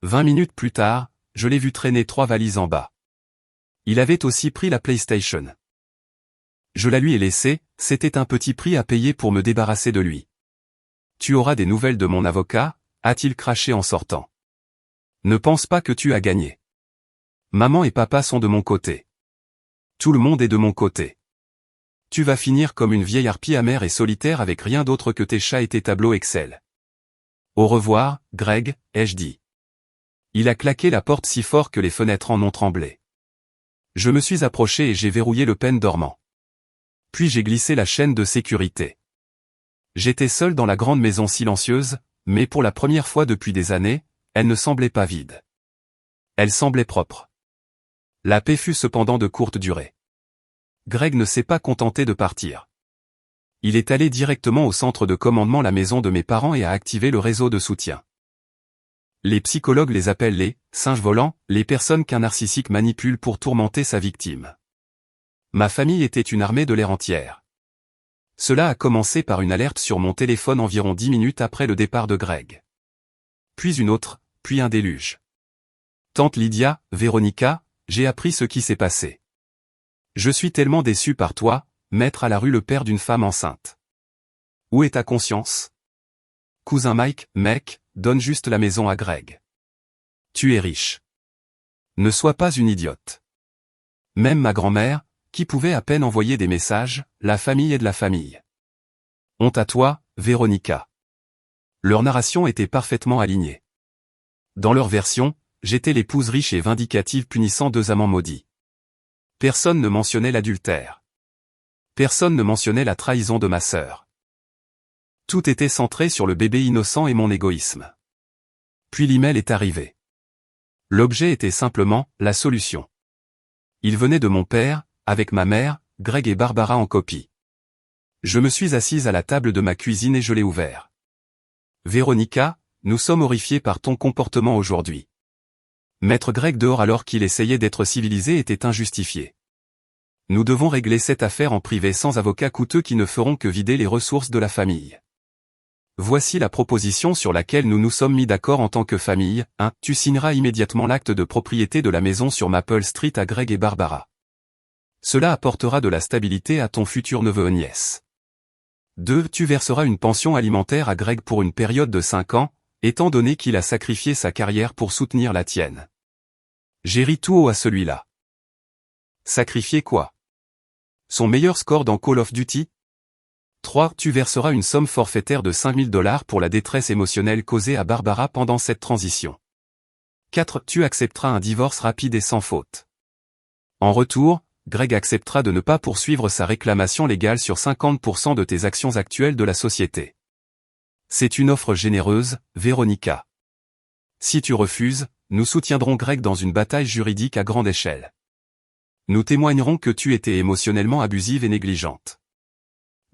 20 minutes plus tard, je l'ai vu traîner 3 valises en bas. Il avait aussi pris la PlayStation. Je la lui ai laissée, c'était un petit prix à payer pour me débarrasser de lui. Tu auras des nouvelles de mon avocat, a-t-il craché en sortant. Ne pense pas que tu as gagné. Maman et papa sont de mon côté. Tout le monde est de mon côté. Tu vas finir comme une vieille harpie amère et solitaire avec rien d'autre que tes chats et tes tableaux Excel. Au revoir, Greg, ai-je dit. Il a claqué la porte si fort que les fenêtres en ont tremblé. Je me suis approché et j'ai verrouillé le pen dormant. Puis j'ai glissé la chaîne de sécurité. J'étais seul dans la grande maison silencieuse, mais pour la première fois depuis des années, elle ne semblait pas vide. Elle semblait propre. La paix fut cependant de courte durée. Greg ne s'est pas contenté de partir. Il est allé directement au centre de commandement la maison de mes parents et a activé le réseau de soutien. Les psychologues les appellent les « singes volants », les personnes qu'un narcissique manipule pour tourmenter sa victime. Ma famille était une armée de l'air entière. Cela a commencé par une alerte sur mon téléphone environ 10 minutes après le départ de Greg. Puis une autre, puis un déluge. Tante Lydia, Véronica, j'ai appris ce qui s'est passé. Je suis tellement déçu par toi, mettre à la rue le père d'une femme enceinte. Où est ta conscience? Cousin Mike, mec, donne juste la maison à Greg. Tu es riche. Ne sois pas une idiote. Même ma grand-mère, qui pouvait à peine envoyer des messages, la famille est de la famille. Honte à toi, Véronica. Leur narration était parfaitement alignée. Dans leur version, j'étais l'épouse riche et vindicative punissant 2 amants maudits. Personne ne mentionnait l'adultère. Personne ne mentionnait la trahison de ma sœur. Tout était centré sur le bébé innocent et mon égoïsme. Puis l'email est arrivé. L'objet était simplement la solution. Il venait de mon père, avec ma mère, Greg et Barbara en copie. Je me suis assise à la table de ma cuisine et je l'ai ouvert. Véronica, nous sommes horrifiés par ton comportement aujourd'hui. Mettre Greg dehors alors qu'il essayait d'être civilisé était injustifié. Nous devons régler cette affaire en privé sans avocats coûteux qui ne feront que vider les ressources de la famille. Voici la proposition sur laquelle nous nous sommes mis d'accord en tant que famille. 1. Tu signeras immédiatement l'acte de propriété de la maison sur Maple Street à Greg et Barbara. Cela apportera de la stabilité à ton futur neveu et nièce. 2. Tu verseras une pension alimentaire à Greg pour une période de 5 ans, étant donné qu'il a sacrifié sa carrière pour soutenir la tienne. J'ai ri tout haut à celui-là. Sacrifier quoi? Son meilleur score dans Call of Duty? 3. Tu verseras une somme forfaitaire de $5000 pour la détresse émotionnelle causée à Barbara pendant cette transition. 4. Tu accepteras un divorce rapide et sans faute. En retour, Greg acceptera de ne pas poursuivre sa réclamation légale sur 50% de tes actions actuelles de la société. C'est une offre généreuse, Véronica. Si tu refuses, nous soutiendrons Greg dans une bataille juridique à grande échelle. Nous témoignerons que tu étais émotionnellement abusive et négligente.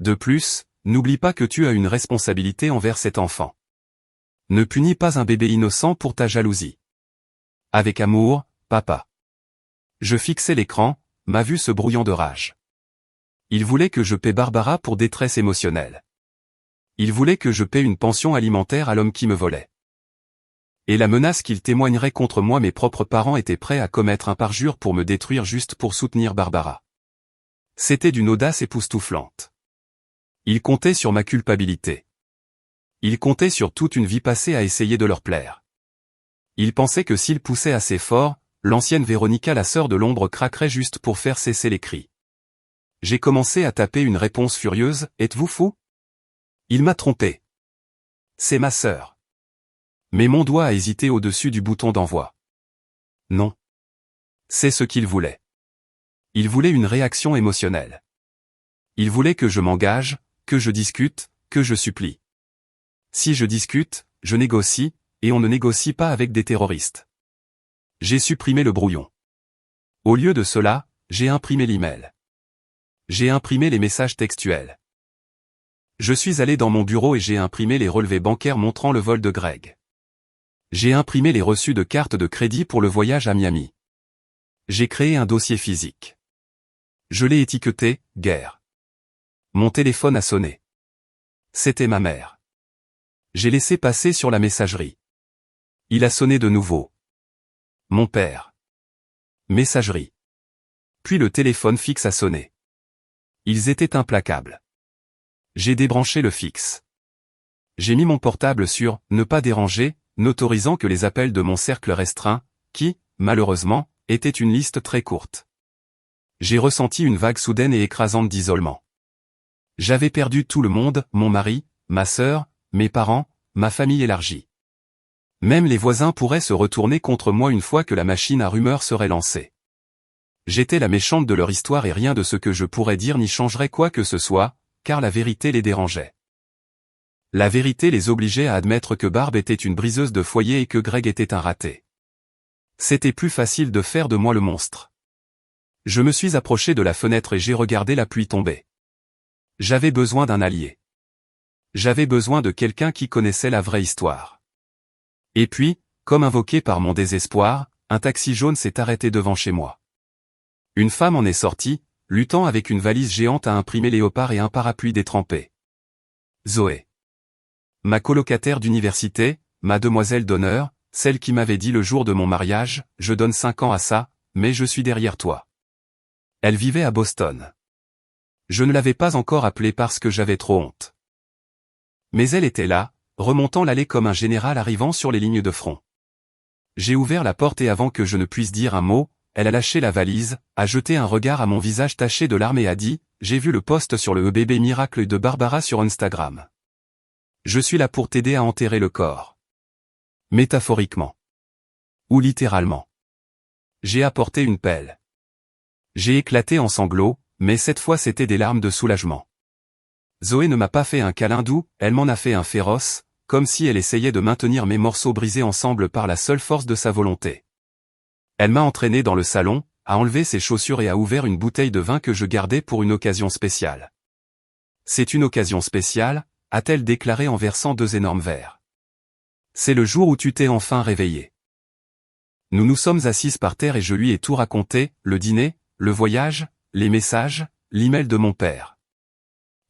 De plus, n'oublie pas que tu as une responsabilité envers cet enfant. Ne punis pas un bébé innocent pour ta jalousie. Avec amour, papa. Je fixais l'écran, ma vue se brouillant de rage. Il voulait que je paie Barbara pour détresse émotionnelle. Il voulait que je paie une pension alimentaire à l'homme qui me volait. Et la menace qu'il témoignerait contre moi, mes propres parents étaient prêts à commettre un parjure pour me détruire juste pour soutenir Barbara. C'était d'une audace époustouflante. Il comptait sur ma culpabilité. Il comptait sur toute une vie passée à essayer de leur plaire. Il pensait que s'il poussait assez fort, l'ancienne Véronica, la sœur de l'ombre, craquerait juste pour faire cesser les cris. J'ai commencé à taper une réponse furieuse, « Êtes-vous fou? Il m'a trompé. C'est ma sœur. » Mais mon doigt a hésité au-dessus du bouton d'envoi. Non. C'est ce qu'il voulait. Il voulait une réaction émotionnelle. Il voulait que je m'engage, que je discute, que je supplie. Si je discute, je négocie, et on ne négocie pas avec des terroristes. J'ai supprimé le brouillon. Au lieu de cela, j'ai imprimé l'email. J'ai imprimé les messages textuels. Je suis allé dans mon bureau et j'ai imprimé les relevés bancaires montrant le vol de Greg. J'ai imprimé les reçus de cartes de crédit pour le voyage à Miami. J'ai créé un dossier physique. Je l'ai étiqueté « Guerre ». Mon téléphone a sonné. C'était ma mère. J'ai laissé passer sur la messagerie. Il a sonné de nouveau. Mon père. Messagerie. Puis le téléphone fixe a sonné. Ils étaient implacables. J'ai débranché le fixe. J'ai mis mon portable sur « Ne pas déranger », n'autorisant que les appels de mon cercle restreint, qui, malheureusement, était une liste très courte. J'ai ressenti une vague soudaine et écrasante d'isolement. J'avais perdu tout le monde, mon mari, ma sœur, mes parents, ma famille élargie. Même les voisins pourraient se retourner contre moi une fois que la machine à rumeurs serait lancée. J'étais la méchante de leur histoire et rien de ce que je pourrais dire n'y changerait quoi que ce soit, car la vérité les dérangeait. La vérité les obligeait à admettre que Barb était une briseuse de foyer et que Greg était un raté. C'était plus facile de faire de moi le monstre. Je me suis approché de la fenêtre et j'ai regardé la pluie tomber. J'avais besoin d'un allié. J'avais besoin de quelqu'un qui connaissait la vraie histoire. Et puis, comme invoqué par mon désespoir, un taxi jaune s'est arrêté devant chez moi. Une femme en est sortie, luttant avec une valise géante à imprimer léopard et un parapluie détrempé. Zoé. Ma colocataire d'université, ma demoiselle d'honneur, celle qui m'avait dit le jour de mon mariage, je donne 5 ans à ça, mais je suis derrière toi. Elle vivait à Boston. Je ne l'avais pas encore appelée parce que j'avais trop honte. Mais elle était là, remontant l'allée comme un général arrivant sur les lignes de front. J'ai ouvert la porte et avant que je ne puisse dire un mot, elle a lâché la valise, a jeté un regard à mon visage taché de larmes et a dit « J'ai vu le post sur le bébé miracle de Barbara sur Instagram. Je suis là pour t'aider à enterrer le corps. » Métaphoriquement. Ou littéralement. J'ai apporté une pelle. J'ai éclaté en sanglots, mais cette fois c'était des larmes de soulagement. Zoé ne m'a pas fait un câlin doux, elle m'en a fait un féroce, comme si elle essayait de maintenir mes morceaux brisés ensemble par la seule force de sa volonté. Elle m'a entraîné dans le salon, a enlevé ses chaussures et a ouvert une bouteille de vin que je gardais pour une occasion spéciale. C'est une occasion spéciale, a-t-elle déclaré en versant 2 énormes verres. C'est le jour où tu t'es enfin réveillé. Nous nous sommes assises par terre et je lui ai tout raconté, le dîner, le voyage, les messages, l'email de mon père.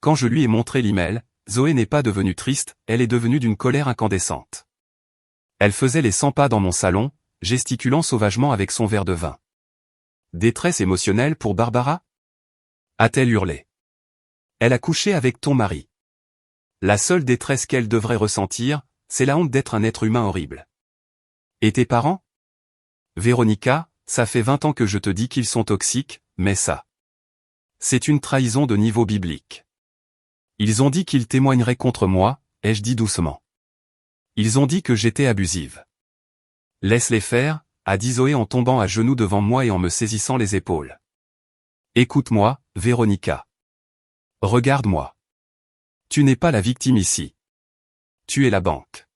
Quand je lui ai montré l'email, Zoé n'est pas devenue triste, elle est devenue d'une colère incandescente. Elle faisait les 100 pas dans mon salon, gesticulant sauvagement avec son verre de vin. Détresse émotionnelle pour Barbara ? A-t-elle hurlé. Elle a couché avec ton mari. La seule détresse qu'elle devrait ressentir, c'est la honte d'être un être humain horrible. Et tes parents ? Véronica, ça fait 20 ans que je te dis qu'ils sont toxiques, mais ça. C'est une trahison de niveau biblique. Ils ont dit qu'ils témoigneraient contre moi, ai-je dit doucement. Ils ont dit que j'étais abusive. Laisse-les faire, a dit Zoé en tombant à genoux devant moi et en me saisissant les épaules. Écoute-moi, Véronica. Regarde-moi. Tu n'es pas la victime ici. Tu es la banque.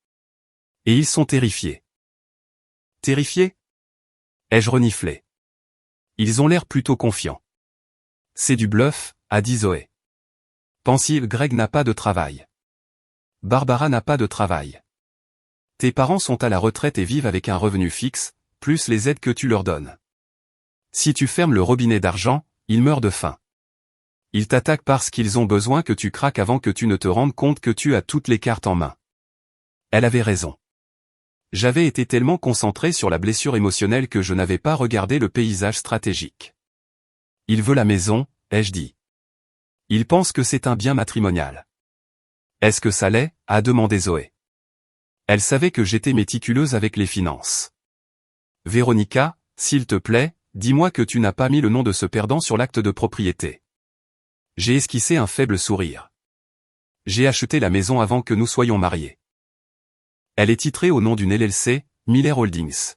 Et ils sont terrifiés. Terrifiés ? Ai-je reniflé. Ils ont l'air plutôt confiants. C'est du bluff, a dit Zoé. Pensive, Greg n'a pas de travail. Barbara n'a pas de travail. Tes parents sont à la retraite et vivent avec un revenu fixe, plus les aides que tu leur donnes. Si tu fermes le robinet d'argent, ils meurent de faim. Ils t'attaquent parce qu'ils ont besoin que tu craques avant que tu ne te rendes compte que tu as toutes les cartes en main. Elle avait raison. J'avais été tellement concentré sur la blessure émotionnelle que je n'avais pas regardé le paysage stratégique. Il veut la maison, ai-je dit. Il pense que c'est un bien matrimonial. Est-ce que ça l'est, a demandé Zoé. Elle savait que j'étais méticuleuse avec les finances. Véronica, s'il te plaît, dis-moi que tu n'as pas mis le nom de ce perdant sur l'acte de propriété. J'ai esquissé un faible sourire. J'ai acheté la maison avant que nous soyons mariés. Elle est titrée au nom d'une LLC, Miller Holdings.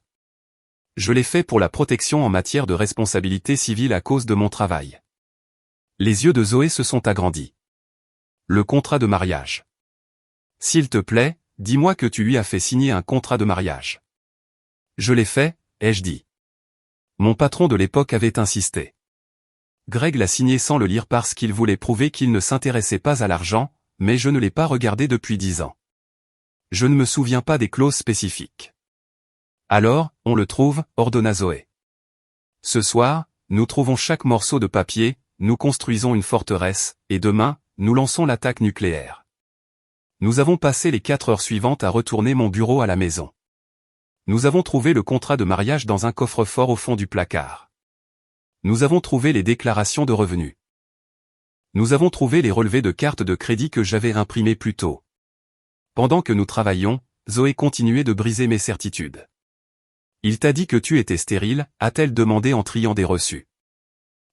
Je l'ai fait pour la protection en matière de responsabilité civile à cause de mon travail. Les yeux de Zoé se sont agrandis. Le contrat de mariage. S'il te plaît, dis-moi que tu lui as fait signer un contrat de mariage. Je l'ai fait, ai-je dit. Mon patron de l'époque avait insisté. Greg l'a signé sans le lire parce qu'il voulait prouver qu'il ne s'intéressait pas à l'argent, mais je ne l'ai pas regardé depuis 10 ans. Je ne me souviens pas des clauses spécifiques. Alors, on le trouve, ordonna Zoé. Ce soir, nous trouvons chaque morceau de papier, nous construisons une forteresse, et demain, nous lançons l'attaque nucléaire. Nous avons passé les 4 heures suivantes à retourner mon bureau à la maison. Nous avons trouvé le contrat de mariage dans un coffre-fort au fond du placard. Nous avons trouvé les déclarations de revenus. Nous avons trouvé les relevés de cartes de crédit que j'avais imprimés plus tôt. Pendant que nous travaillions, Zoé continuait de briser mes certitudes. Il t'a dit que tu étais stérile, a-t-elle demandé en triant des reçus.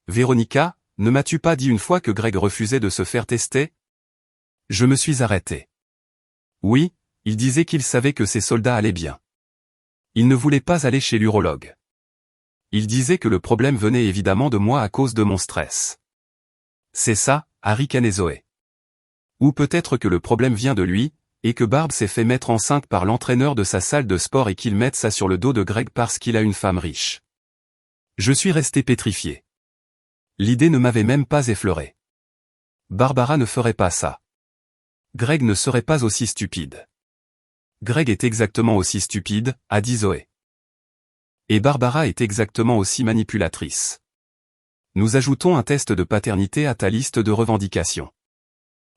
Véronica, ne m'as-tu pas dit une fois que Greg refusait de se faire tester ? Je me suis arrêté. Oui, il disait qu'il savait que ses soldats allaient bien. Il ne voulait pas aller chez l'urologue. Il disait que le problème venait évidemment de moi à cause de mon stress. C'est ça, a ricané Zoé. Ou peut-être que le problème vient de lui, et que Barb s'est fait mettre enceinte par l'entraîneur de sa salle de sport et qu'il mette ça sur le dos de Greg parce qu'il a une femme riche. Je suis resté pétrifié. L'idée ne m'avait même pas effleuré. Barbara ne ferait pas ça. Greg ne serait pas aussi stupide. Greg est exactement aussi stupide, a dit Zoé. Et Barbara est exactement aussi manipulatrice. Nous ajoutons un test de paternité à ta liste de revendications.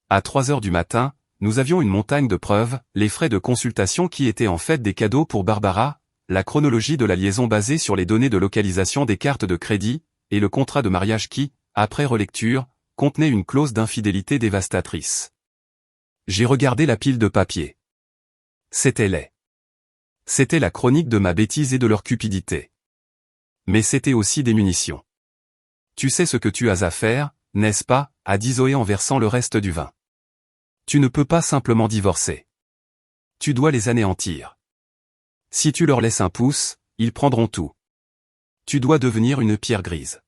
À 3 heures du matin, nous avions une montagne de preuves, les frais de consultation qui étaient en fait des cadeaux pour Barbara, la chronologie de la liaison basée sur les données de localisation des cartes de crédit, et le contrat de mariage qui, après relecture, contenait une clause d'infidélité dévastatrice. J'ai regardé la pile de papier. C'était laid. C'était la chronique de ma bêtise et de leur cupidité. Mais c'était aussi des munitions. Tu sais ce que tu as à faire, n'est-ce pas, a dit Zoé en versant le reste du vin. Tu ne peux pas simplement divorcer. Tu dois les anéantir. Si tu leur laisses un pouce, ils prendront tout. Tu dois devenir une pierre grise.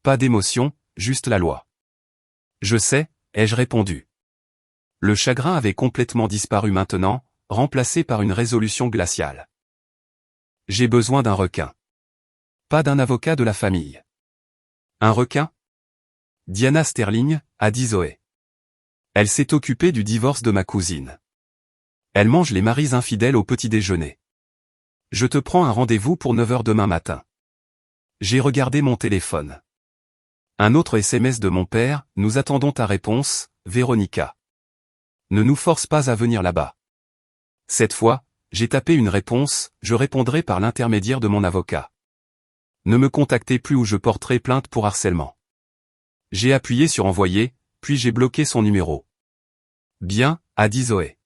Pas d'émotion, juste la loi. Je sais, ai-je répondu. Le chagrin avait complètement disparu maintenant, remplacé par une résolution glaciale. J'ai besoin d'un requin. Pas d'un avocat de la famille. Un requin? Diana Sterling, a dit Zoé. Elle s'est occupée du divorce de ma cousine. Elle mange les maris infidèles au petit déjeuner. Je te prends un rendez-vous pour 9 heures demain matin. J'ai regardé mon téléphone. Un autre SMS de mon père, nous attendons ta réponse, Véronica. Ne nous force pas à venir là-bas. Cette fois, j'ai tapé une réponse, je répondrai par l'intermédiaire de mon avocat. Ne me contactez plus ou je porterai plainte pour harcèlement. J'ai appuyé sur envoyer, puis j'ai bloqué son numéro. Bien, a dit Zoé.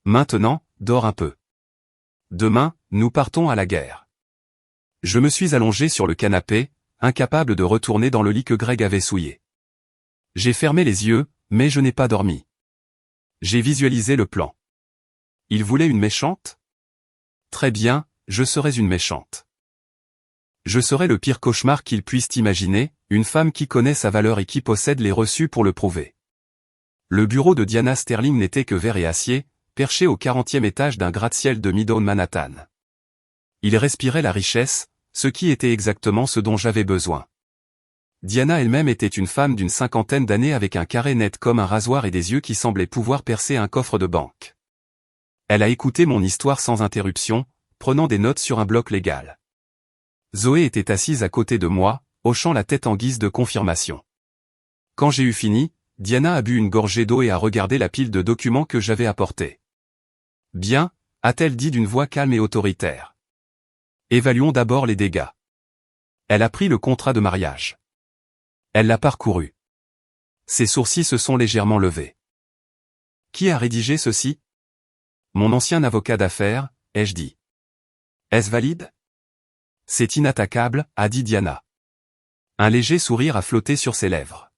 Maintenant, dors un peu. Demain, nous partons à la guerre. Je me suis allongé sur le canapé, incapable de retourner dans le lit que Greg avait souillé. J'ai fermé les yeux, mais je n'ai pas dormi. J'ai visualisé le plan. Il voulait une méchante? Très bien, je serais une méchante. Je serais le pire cauchemar qu'il puisse imaginer, une femme qui connaît sa valeur et qui possède les reçus pour le prouver. Le bureau de Diana Sterling n'était que verre et acier, perché au 40e étage d'un gratte-ciel de Midtown Manhattan. Il respirait la richesse, ce qui était exactement ce dont j'avais besoin. Diana elle-même était une femme d'une 50aine d'années avec un carré net comme un rasoir et des yeux qui semblaient pouvoir percer un coffre de banque. Elle a écouté mon histoire sans interruption, prenant des notes sur un bloc légal. Zoé était assise à côté de moi, hochant la tête en guise de confirmation. Quand j'ai eu fini, Diana a bu une gorgée d'eau et a regardé la pile de documents que j'avais apportés. Bien, a-t-elle dit d'une voix calme et autoritaire. Évaluons d'abord les dégâts. Elle a pris le contrat de mariage. Elle l'a parcouru. Ses sourcils se sont légèrement levés. Qui a rédigé ceci? Mon ancien avocat d'affaires, ai-je dit. Est-ce valide? C'est inattaquable, a dit Diana. Un léger sourire a flotté sur ses lèvres.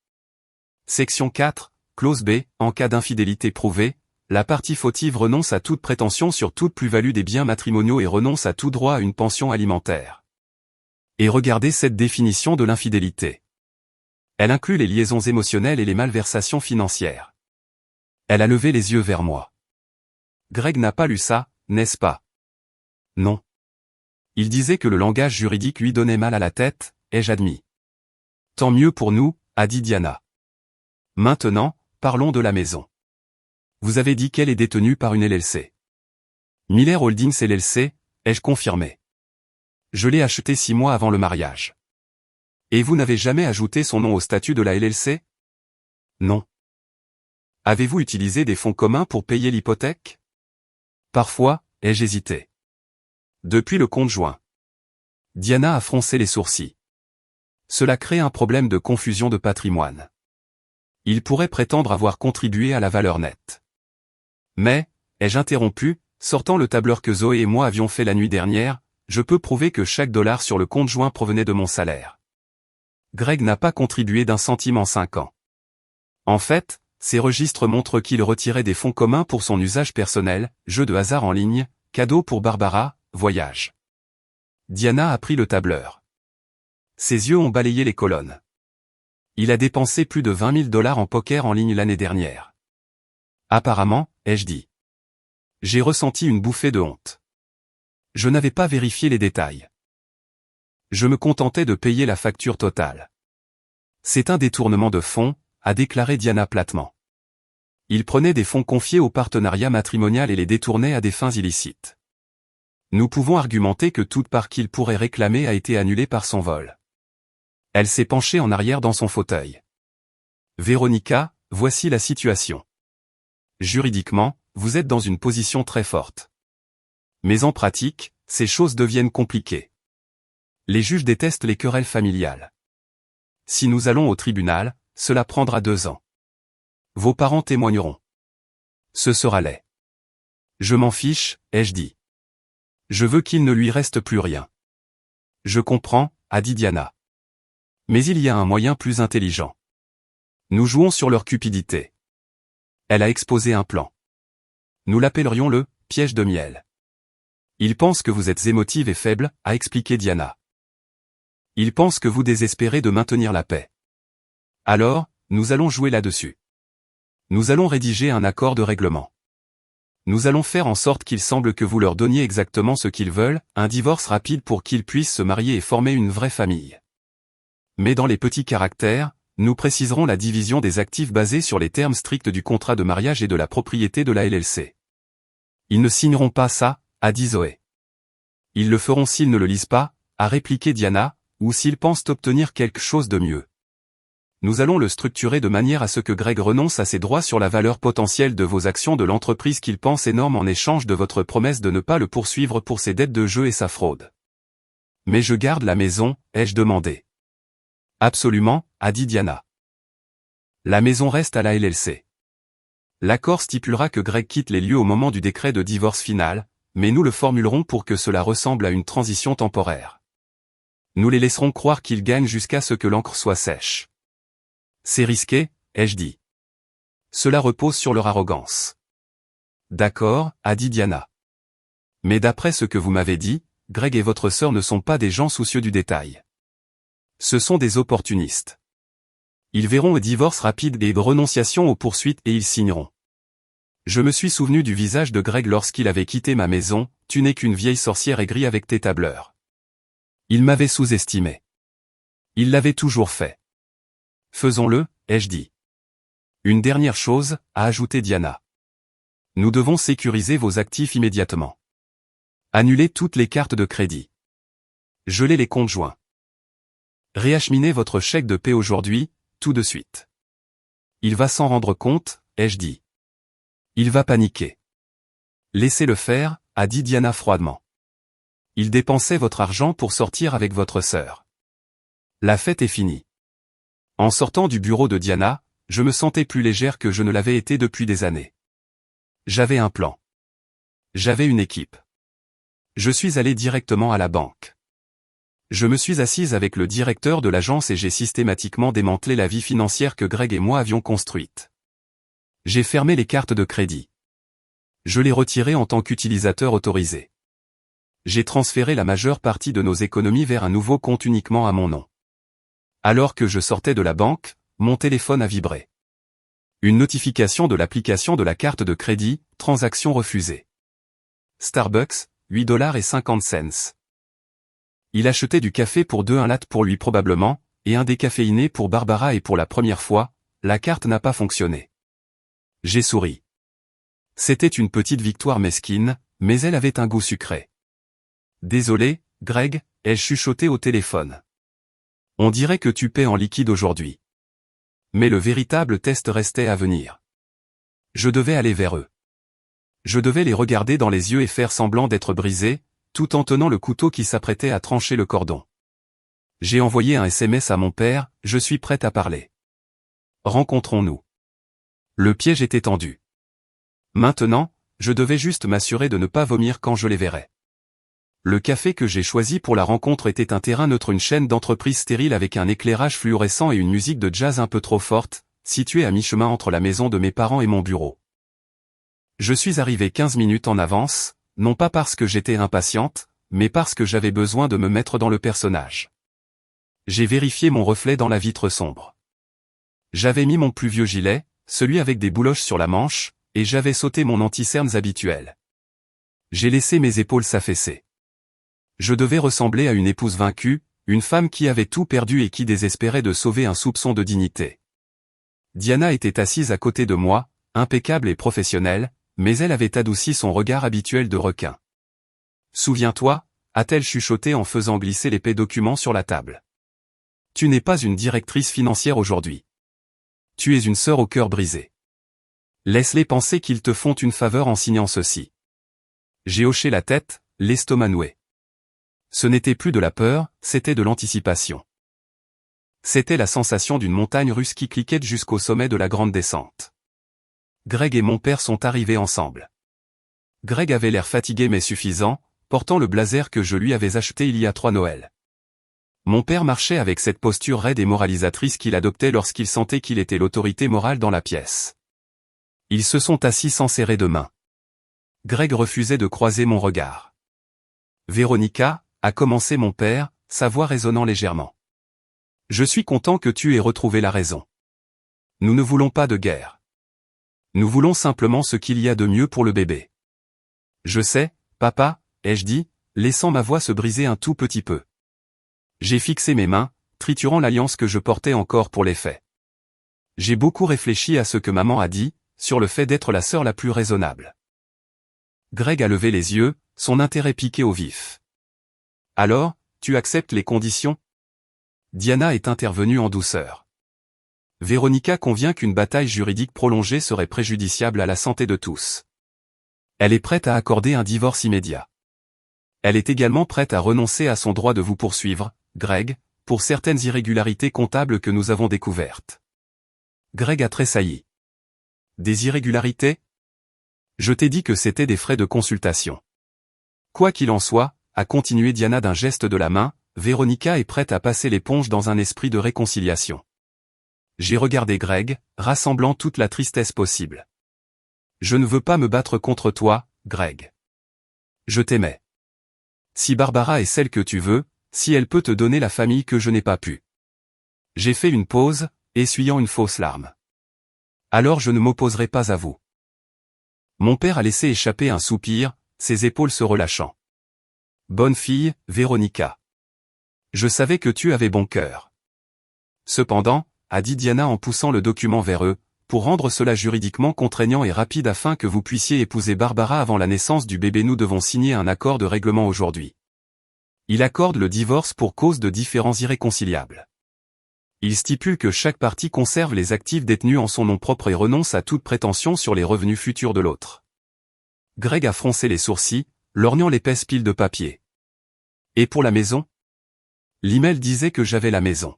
Section 4, clause B, en cas d'infidélité prouvée, la partie fautive renonce à toute prétention sur toute plus-value des biens matrimoniaux et renonce à tout droit à une pension alimentaire. Et regardez cette définition de l'infidélité. Elle inclut les liaisons émotionnelles et les malversations financières. Elle a levé les yeux vers moi. Greg n'a pas lu ça, n'est-ce pas? Non. Il disait que le langage juridique lui donnait mal à la tête, ai-je admis. Tant mieux pour nous, a dit Diana. Maintenant, parlons de la maison. Vous avez dit qu'elle est détenue par une LLC. Miller Holdings LLC, ai-je confirmé. Je l'ai achetée 6 mois avant le mariage. Et vous n'avez jamais ajouté son nom au statut de la LLC? Non. Avez-vous utilisé des fonds communs pour payer l'hypothèque? Parfois, ai-je hésité. Depuis le compte joint. Diana a froncé les sourcils. Cela crée un problème de confusion de patrimoine. Il pourrait prétendre avoir contribué à la valeur nette. Mais, ai-je interrompu, sortant le tableur que Zoé et moi avions fait la nuit dernière, je peux prouver que chaque dollar sur le compte joint provenait de mon salaire. Greg n'a pas contribué d'un centime en 5 ans. En fait, ces registres montrent qu'il retirait des fonds communs pour son usage personnel, jeu de hasard en ligne, cadeau pour Barbara, voyage. Diana a pris le tableur. Ses yeux ont balayé les colonnes. Il a dépensé plus de 20 000 $ en poker en ligne l'année dernière. Apparemment, ai-je dit. J'ai ressenti une bouffée de honte. Je n'avais pas vérifié les détails. Je me contentais de payer la facture totale. C'est un détournement de fonds, a déclaré Diana platement. Il prenait des fonds confiés au partenariat matrimonial et les détournait à des fins illicites. Nous pouvons argumenter que toute part qu'il pourrait réclamer a été annulée par son vol. Elle s'est penchée en arrière dans son fauteuil. Véronica, voici la situation. Juridiquement, vous êtes dans une position très forte. Mais en pratique, ces choses deviennent compliquées. Les juges détestent les querelles familiales. Si nous allons au tribunal, cela prendra 2 ans. Vos parents témoigneront. Ce sera laid. Je m'en fiche, ai-je dit. Je veux qu'il ne lui reste plus rien. Je comprends, a dit Diana. Mais il y a un moyen plus intelligent. Nous jouons sur leur cupidité. Elle a exposé un plan. Nous l'appellerions le « piège de miel ». Ils pensent que vous êtes émotive et faible, a expliqué Diana. Ils pensent que vous désespérez de maintenir la paix. Alors, nous allons jouer là-dessus. Nous allons rédiger un accord de règlement. Nous allons faire en sorte qu'il semble que vous leur donniez exactement ce qu'ils veulent, un divorce rapide pour qu'ils puissent se marier et former une vraie famille. Mais dans les petits caractères, nous préciserons la division des actifs basée sur les termes stricts du contrat de mariage et de la propriété de la LLC. Ils ne signeront pas ça, a dit Zoé. Ils le feront s'ils ne le lisent pas, a répliqué Diana, ou s'ils pensent obtenir quelque chose de mieux. Nous allons le structurer de manière à ce que Greg renonce à ses droits sur la valeur potentielle de vos actions de l'entreprise qu'il pense énorme en échange de votre promesse de ne pas le poursuivre pour ses dettes de jeu et sa fraude. Mais je garde la maison, ai-je demandé. Absolument, a dit Diana. La maison reste à la LLC. L'accord stipulera que Greg quitte les lieux au moment du décret de divorce final, mais nous le formulerons pour que cela ressemble à une transition temporaire. Nous les laisserons croire qu'ils gagnent jusqu'à ce que l'encre soit sèche. C'est risqué, ai-je dit. Cela repose sur leur arrogance. D'accord, a dit Diana. Mais d'après ce que vous m'avez dit, Greg et votre sœur ne sont pas des gens soucieux du détail. Ce sont des opportunistes. Ils verront un divorce rapide et de renonciation aux poursuites et ils signeront. Je me suis souvenu du visage de Greg lorsqu'il avait quitté ma maison, tu n'es qu'une vieille sorcière aigrie avec tes tableurs. Il m'avait sous-estimé. Il l'avait toujours fait. Faisons-le, ai-je dit. Une dernière chose, a ajouté Diana. Nous devons sécuriser vos actifs immédiatement. Annulez toutes les cartes de crédit. Gelez les comptes joints. Réacheminez votre chèque de paie aujourd'hui, tout de suite. Il va s'en rendre compte, ai-je dit. Il va paniquer. Laissez-le faire, a dit Diana froidement. Il dépensait votre argent pour sortir avec votre sœur. La fête est finie. En sortant du bureau de Diana, je me sentais plus légère que je ne l'avais été depuis des années. J'avais un plan. J'avais une équipe. Je suis allé directement à la banque. Je me suis assise avec le directeur de l'agence et j'ai systématiquement démantelé la vie financière que Greg et moi avions construite. J'ai fermé les cartes de crédit. Je les retirées en tant qu'utilisateur autorisé. J'ai transféré la majeure partie de nos économies vers un nouveau compte uniquement à mon nom. Alors que je sortais de la banque, mon téléphone a vibré. Une notification de l'application de la carte de crédit, transaction refusée. Starbucks, $8.50. Il achetait du café pour 2 un latte pour lui probablement, et un décaféiné pour Barbara et pour la première fois, la carte n'a pas fonctionné. J'ai souri. C'était une petite victoire mesquine, mais elle avait un goût sucré. Désolé, Greg, ai-je chuchoté au téléphone. On dirait que tu paies en liquide aujourd'hui. Mais le véritable test restait à venir. Je devais aller vers eux. Je devais les regarder dans les yeux et faire semblant d'être brisé, tout en tenant le couteau qui s'apprêtait à trancher le cordon. J'ai envoyé un SMS à mon père, je suis prête à parler. Rencontrons-nous. Le piège était tendu. Maintenant, je devais juste m'assurer de ne pas vomir quand je les verrais. Le café que j'ai choisi pour la rencontre était un terrain neutre, une chaîne d'entreprise stérile avec un éclairage fluorescent et une musique de jazz un peu trop forte, située à mi-chemin entre la maison de mes parents et mon bureau. Je suis arrivé 15 minutes en avance, non pas parce que j'étais impatiente, mais parce que j'avais besoin de me mettre dans le personnage. J'ai vérifié mon reflet dans la vitre sombre. J'avais mis mon plus vieux gilet, celui avec des bouloches sur la manche, et j'avais sauté mon anti-cernes habituel. J'ai laissé mes épaules s'affaisser. Je devais ressembler à une épouse vaincue, une femme qui avait tout perdu et qui désespérait de sauver un soupçon de dignité. Diana était assise à côté de moi, impeccable et professionnelle, mais elle avait adouci son regard habituel de requin. « Souviens-toi » a-t-elle chuchoté en faisant glisser l'épais document sur la table. « Tu n'es pas une directrice financière aujourd'hui. Tu es une sœur au cœur brisé. Laisse-les penser qu'ils te font une faveur en signant ceci. » J'ai hoché la tête, l'estomac noué. Ce n'était plus de la peur, c'était de l'anticipation. C'était la sensation d'une montagne russe qui cliquait jusqu'au sommet de la grande descente. Greg et mon père sont arrivés ensemble. Greg avait l'air fatigué mais suffisant, portant le blazer que je lui avais acheté il y a 3 Noëls. Mon père marchait avec cette posture raide et moralisatrice qu'il adoptait lorsqu'il sentait qu'il était l'autorité morale dans la pièce. Ils se sont assis sans serrer de main. Greg refusait de croiser mon regard. « Véronica » a commencé mon père, sa voix résonnant légèrement. « Je suis content que tu aies retrouvé la raison. Nous ne voulons pas de guerre. Nous voulons simplement ce qu'il y a de mieux pour le bébé. »« Je sais, papa » ai-je dit, laissant ma voix se briser un tout petit peu. J'ai fixé mes mains, triturant l'alliance que je portais encore pour les faits. J'ai beaucoup réfléchi à ce que maman a dit, sur le fait d'être la sœur la plus raisonnable. Greg a levé les yeux, son intérêt piqué au vif. « Alors, tu acceptes les conditions ?» Diana est intervenue en douceur. Véronica convient qu'une bataille juridique prolongée serait préjudiciable à la santé de tous. Elle est prête à accorder un divorce immédiat. Elle est également prête à renoncer à son droit de vous poursuivre, Greg, pour certaines irrégularités comptables que nous avons découvertes. Greg a tressailli. Des irrégularités ? Je t'ai dit que c'était des frais de consultation. Quoi qu'il en soit, a continué Diana d'un geste de la main, Véronica est prête à passer l'éponge dans un esprit de réconciliation. J'ai regardé Greg, rassemblant toute la tristesse possible. Je ne veux pas me battre contre toi, Greg. Je t'aimais. Si Barbara est celle que tu veux, si elle peut te donner la famille que je n'ai pas pu. J'ai fait une pause, essuyant une fausse larme. Alors je ne m'opposerai pas à vous. Mon père a laissé échapper un soupir, ses épaules se relâchant. Bonne fille, Véronica. Je savais que tu avais bon cœur. Cependant, a dit Diana en poussant le document vers eux, pour rendre cela juridiquement contraignant et rapide afin que vous puissiez épouser Barbara avant la naissance du bébé, nous devons signer un accord de règlement aujourd'hui. Il accorde le divorce pour cause de différends irréconciliables. Il stipule que chaque partie conserve les actifs détenus en son nom propre et renonce à toute prétention sur les revenus futurs de l'autre. Greg a froncé les sourcils, lorgnant l'épaisse pile de papier. Et pour la maison ? L'email disait que j'avais la maison.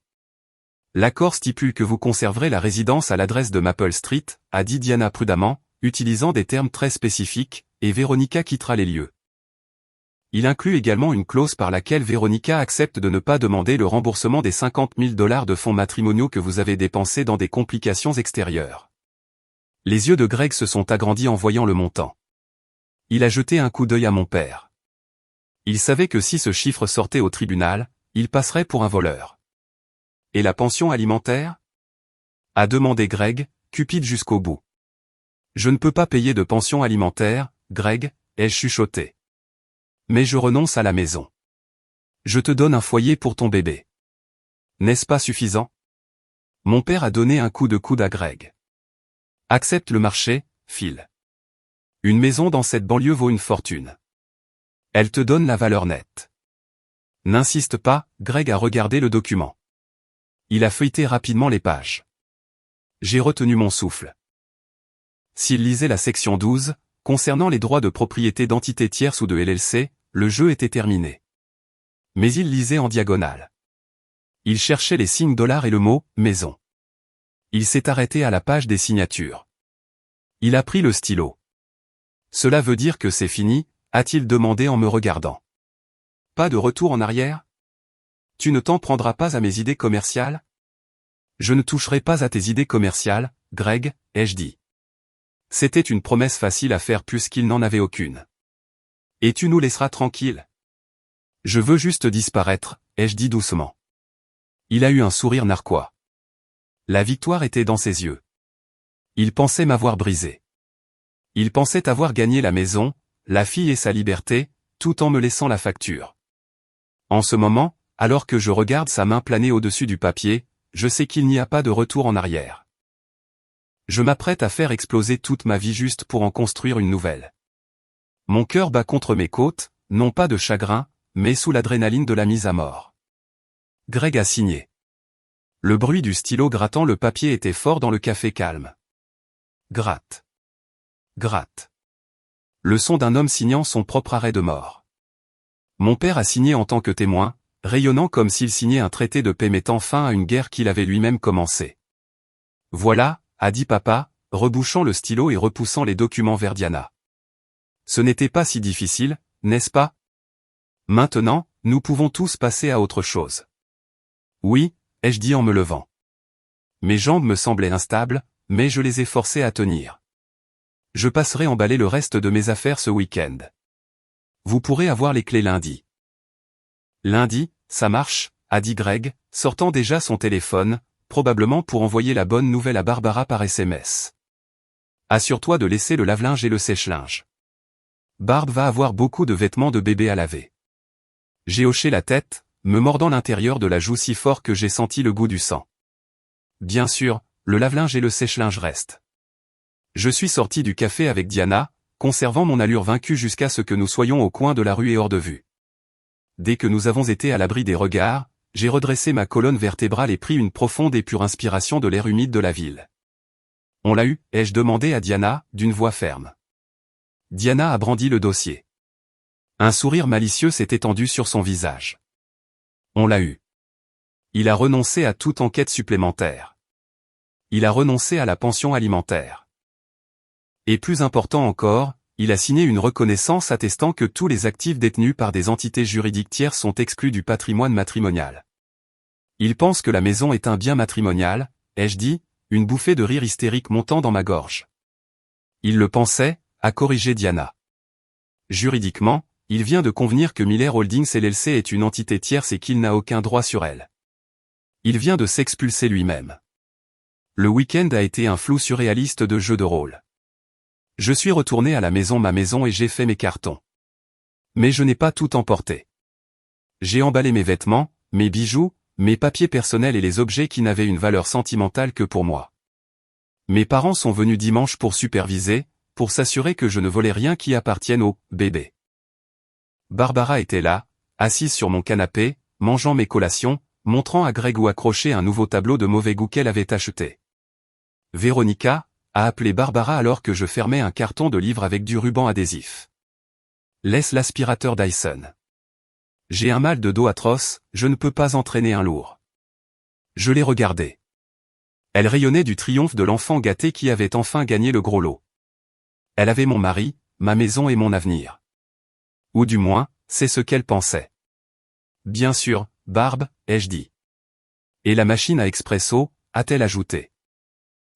L'accord stipule que vous conserverez la résidence à l'adresse de Maple Street, a dit Diana prudemment, utilisant des termes très spécifiques, et Véronica quittera les lieux. Il inclut également une clause par laquelle Véronica accepte de ne pas demander le remboursement des $50 000 de fonds matrimoniaux que vous avez dépensés dans des complications extérieures. Les yeux de Greg se sont agrandis en voyant le montant. Il a jeté un coup d'œil à mon père. Il savait que si ce chiffre sortait au tribunal, il passerait pour un voleur. Et la pension alimentaire ? A demandé Greg, cupide jusqu'au bout. Je ne peux pas payer de pension alimentaire, Greg, ai-je chuchoté. Mais je renonce à la maison. Je te donne un foyer pour ton bébé. N'est-ce pas suffisant ? Mon père a donné un coup de coude à Greg. Accepte le marché, Phil. Une maison dans cette banlieue vaut une fortune. Elle te donne la valeur nette. N'insiste pas, Greg a regardé le document. Il a feuilleté rapidement les pages. J'ai retenu mon souffle. S'il lisait la section 12, concernant les droits de propriété d'entités tierces ou de LLC, le jeu était terminé. Mais il lisait en diagonale. Il cherchait les signes $ et le mot « maison ». Il s'est arrêté à la page des signatures. Il a pris le stylo. « Cela veut dire que c'est fini ?» a-t-il demandé en me regardant. « Pas de retour en arrière ? Tu ne t'en prendras pas à mes idées commerciales ? » Je ne toucherai pas à tes idées commerciales, Greg, ai-je dit. C'était une promesse facile à faire puisqu'il n'en avait aucune. Et tu nous laisseras tranquilles. Je veux juste disparaître, ai-je dit doucement. Il a eu un sourire narquois. La victoire était dans ses yeux. Il pensait m'avoir brisé. Il pensait avoir gagné la maison, la fille et sa liberté, tout en me laissant la facture. En ce moment, alors que je regarde sa main planer au-dessus du papier, je sais qu'il n'y a pas de retour en arrière. Je m'apprête à faire exploser toute ma vie juste pour en construire une nouvelle. Mon cœur bat contre mes côtes, non pas de chagrin, mais sous l'adrénaline de la mise à mort. Greg a signé. Le bruit du stylo grattant le papier était fort dans le café calme. Gratte. Gratte. Le son d'un homme signant son propre arrêt de mort. Mon père a signé en tant que témoin, rayonnant comme s'il signait un traité de paix mettant fin à une guerre qu'il avait lui-même commencée. Voilà, a dit papa, rebouchant le stylo et repoussant les documents vers Diana. Ce n'était pas si difficile, n'est-ce pas? Maintenant, nous pouvons tous passer à autre chose. Oui, ai-je dit en me levant. Mes jambes me semblaient instables, mais je les ai forcées à tenir. Je passerai emballer le reste de mes affaires ce week-end. Vous pourrez avoir les clés lundi. Lundi, ça marche, a dit Greg, sortant déjà son téléphone, probablement pour envoyer la bonne nouvelle à Barbara par SMS. Assure-toi de laisser le lave-linge et le sèche-linge. Barb va avoir beaucoup de vêtements de bébé à laver. J'ai hoché la tête, me mordant l'intérieur de la joue si fort que j'ai senti le goût du sang. Bien sûr, le lave-linge et le sèche-linge restent. Je suis sorti du café avec Diana, conservant mon allure vaincue jusqu'à ce que nous soyons au coin de la rue et hors de vue. Dès que nous avons été à l'abri des regards, j'ai redressé ma colonne vertébrale et pris une profonde et pure inspiration de l'air humide de la ville. On l'a eu, ai-je demandé à Diana, d'une voix ferme. Diana a brandi le dossier. Un sourire malicieux s'est étendu sur son visage. On l'a eu. Il a renoncé à toute enquête supplémentaire. Il a renoncé à la pension alimentaire. Et plus important encore, il a signé une reconnaissance attestant que tous les actifs détenus par des entités juridiques tierces sont exclus du patrimoine matrimonial. Il pense que la maison est un bien matrimonial, ai-je dit, une bouffée de rire hystérique montant dans ma gorge. Il le pensait, a corrigé Diana. Juridiquement, il vient de convenir que Miller Holdings LLC est une entité tierce et qu'il n'a aucun droit sur elle. Il vient de s'expulser lui-même. Le week-end a été un flou surréaliste de jeu de rôle. Je suis retourné à ma maison et j'ai fait mes cartons. Mais je n'ai pas tout emporté. J'ai emballé mes vêtements, mes bijoux, mes papiers personnels et les objets qui n'avaient une valeur sentimentale que pour moi. Mes parents sont venus dimanche pour superviser, pour s'assurer que je ne volais rien qui appartienne au bébé. Barbara était là, assise sur mon canapé, mangeant mes collations, montrant à Greg où accrocher un nouveau tableau de mauvais goût qu'elle avait acheté. Véronica a appelé Barbara alors que je fermais un carton de livres avec du ruban adhésif. Laisse l'aspirateur Dyson. J'ai un mal de dos atroce, je ne peux pas entraîner un lourd. Je l'ai regardée. Elle rayonnait du triomphe de l'enfant gâté qui avait enfin gagné le gros lot. Elle avait mon mari, ma maison et mon avenir. Ou du moins, c'est ce qu'elle pensait. Bien sûr, Barbe, ai-je dit. Et la machine à expresso, a-t-elle ajouté.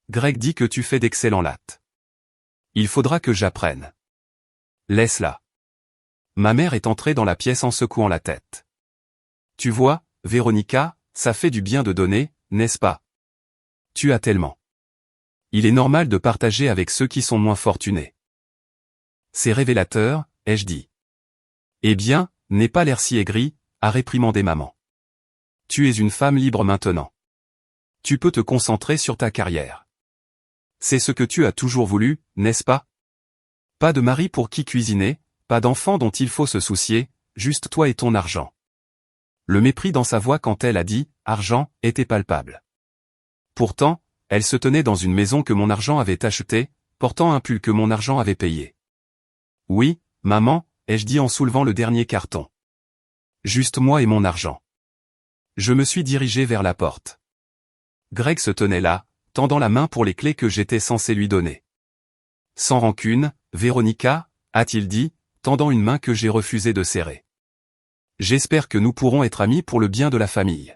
Greg dit que tu fais d'excellents lattes. Il faudra que j'apprenne. Laisse-la. Ma mère est entrée dans la pièce en secouant la tête. Tu vois, Véronica, ça fait du bien de donner, n'est-ce pas? Tu as tellement. Il est normal de partager avec ceux qui sont moins fortunés. C'est révélateur, ai-je dit. Eh bien, n'aie pas l'air si aigri, a réprimandé maman. Tu es une femme libre maintenant. Tu peux te concentrer sur ta carrière. C'est ce que tu as toujours voulu, n'est-ce pas? Pas de mari pour qui cuisiner, pas d'enfant dont il faut se soucier, juste toi et ton argent. Le mépris dans sa voix quand elle a dit « argent » était palpable. Pourtant, elle se tenait dans une maison que mon argent avait achetée, portant un pull que mon argent avait payé. Oui, maman, ai-je dit en soulevant le dernier carton. Juste moi et mon argent. Je me suis dirigé vers la porte. Greg se tenait là, tendant la main pour les clés que j'étais censé lui donner. Sans rancune, Véronica, a-t-il dit, tendant une main que j'ai refusé de serrer. J'espère que nous pourrons être amis pour le bien de la famille.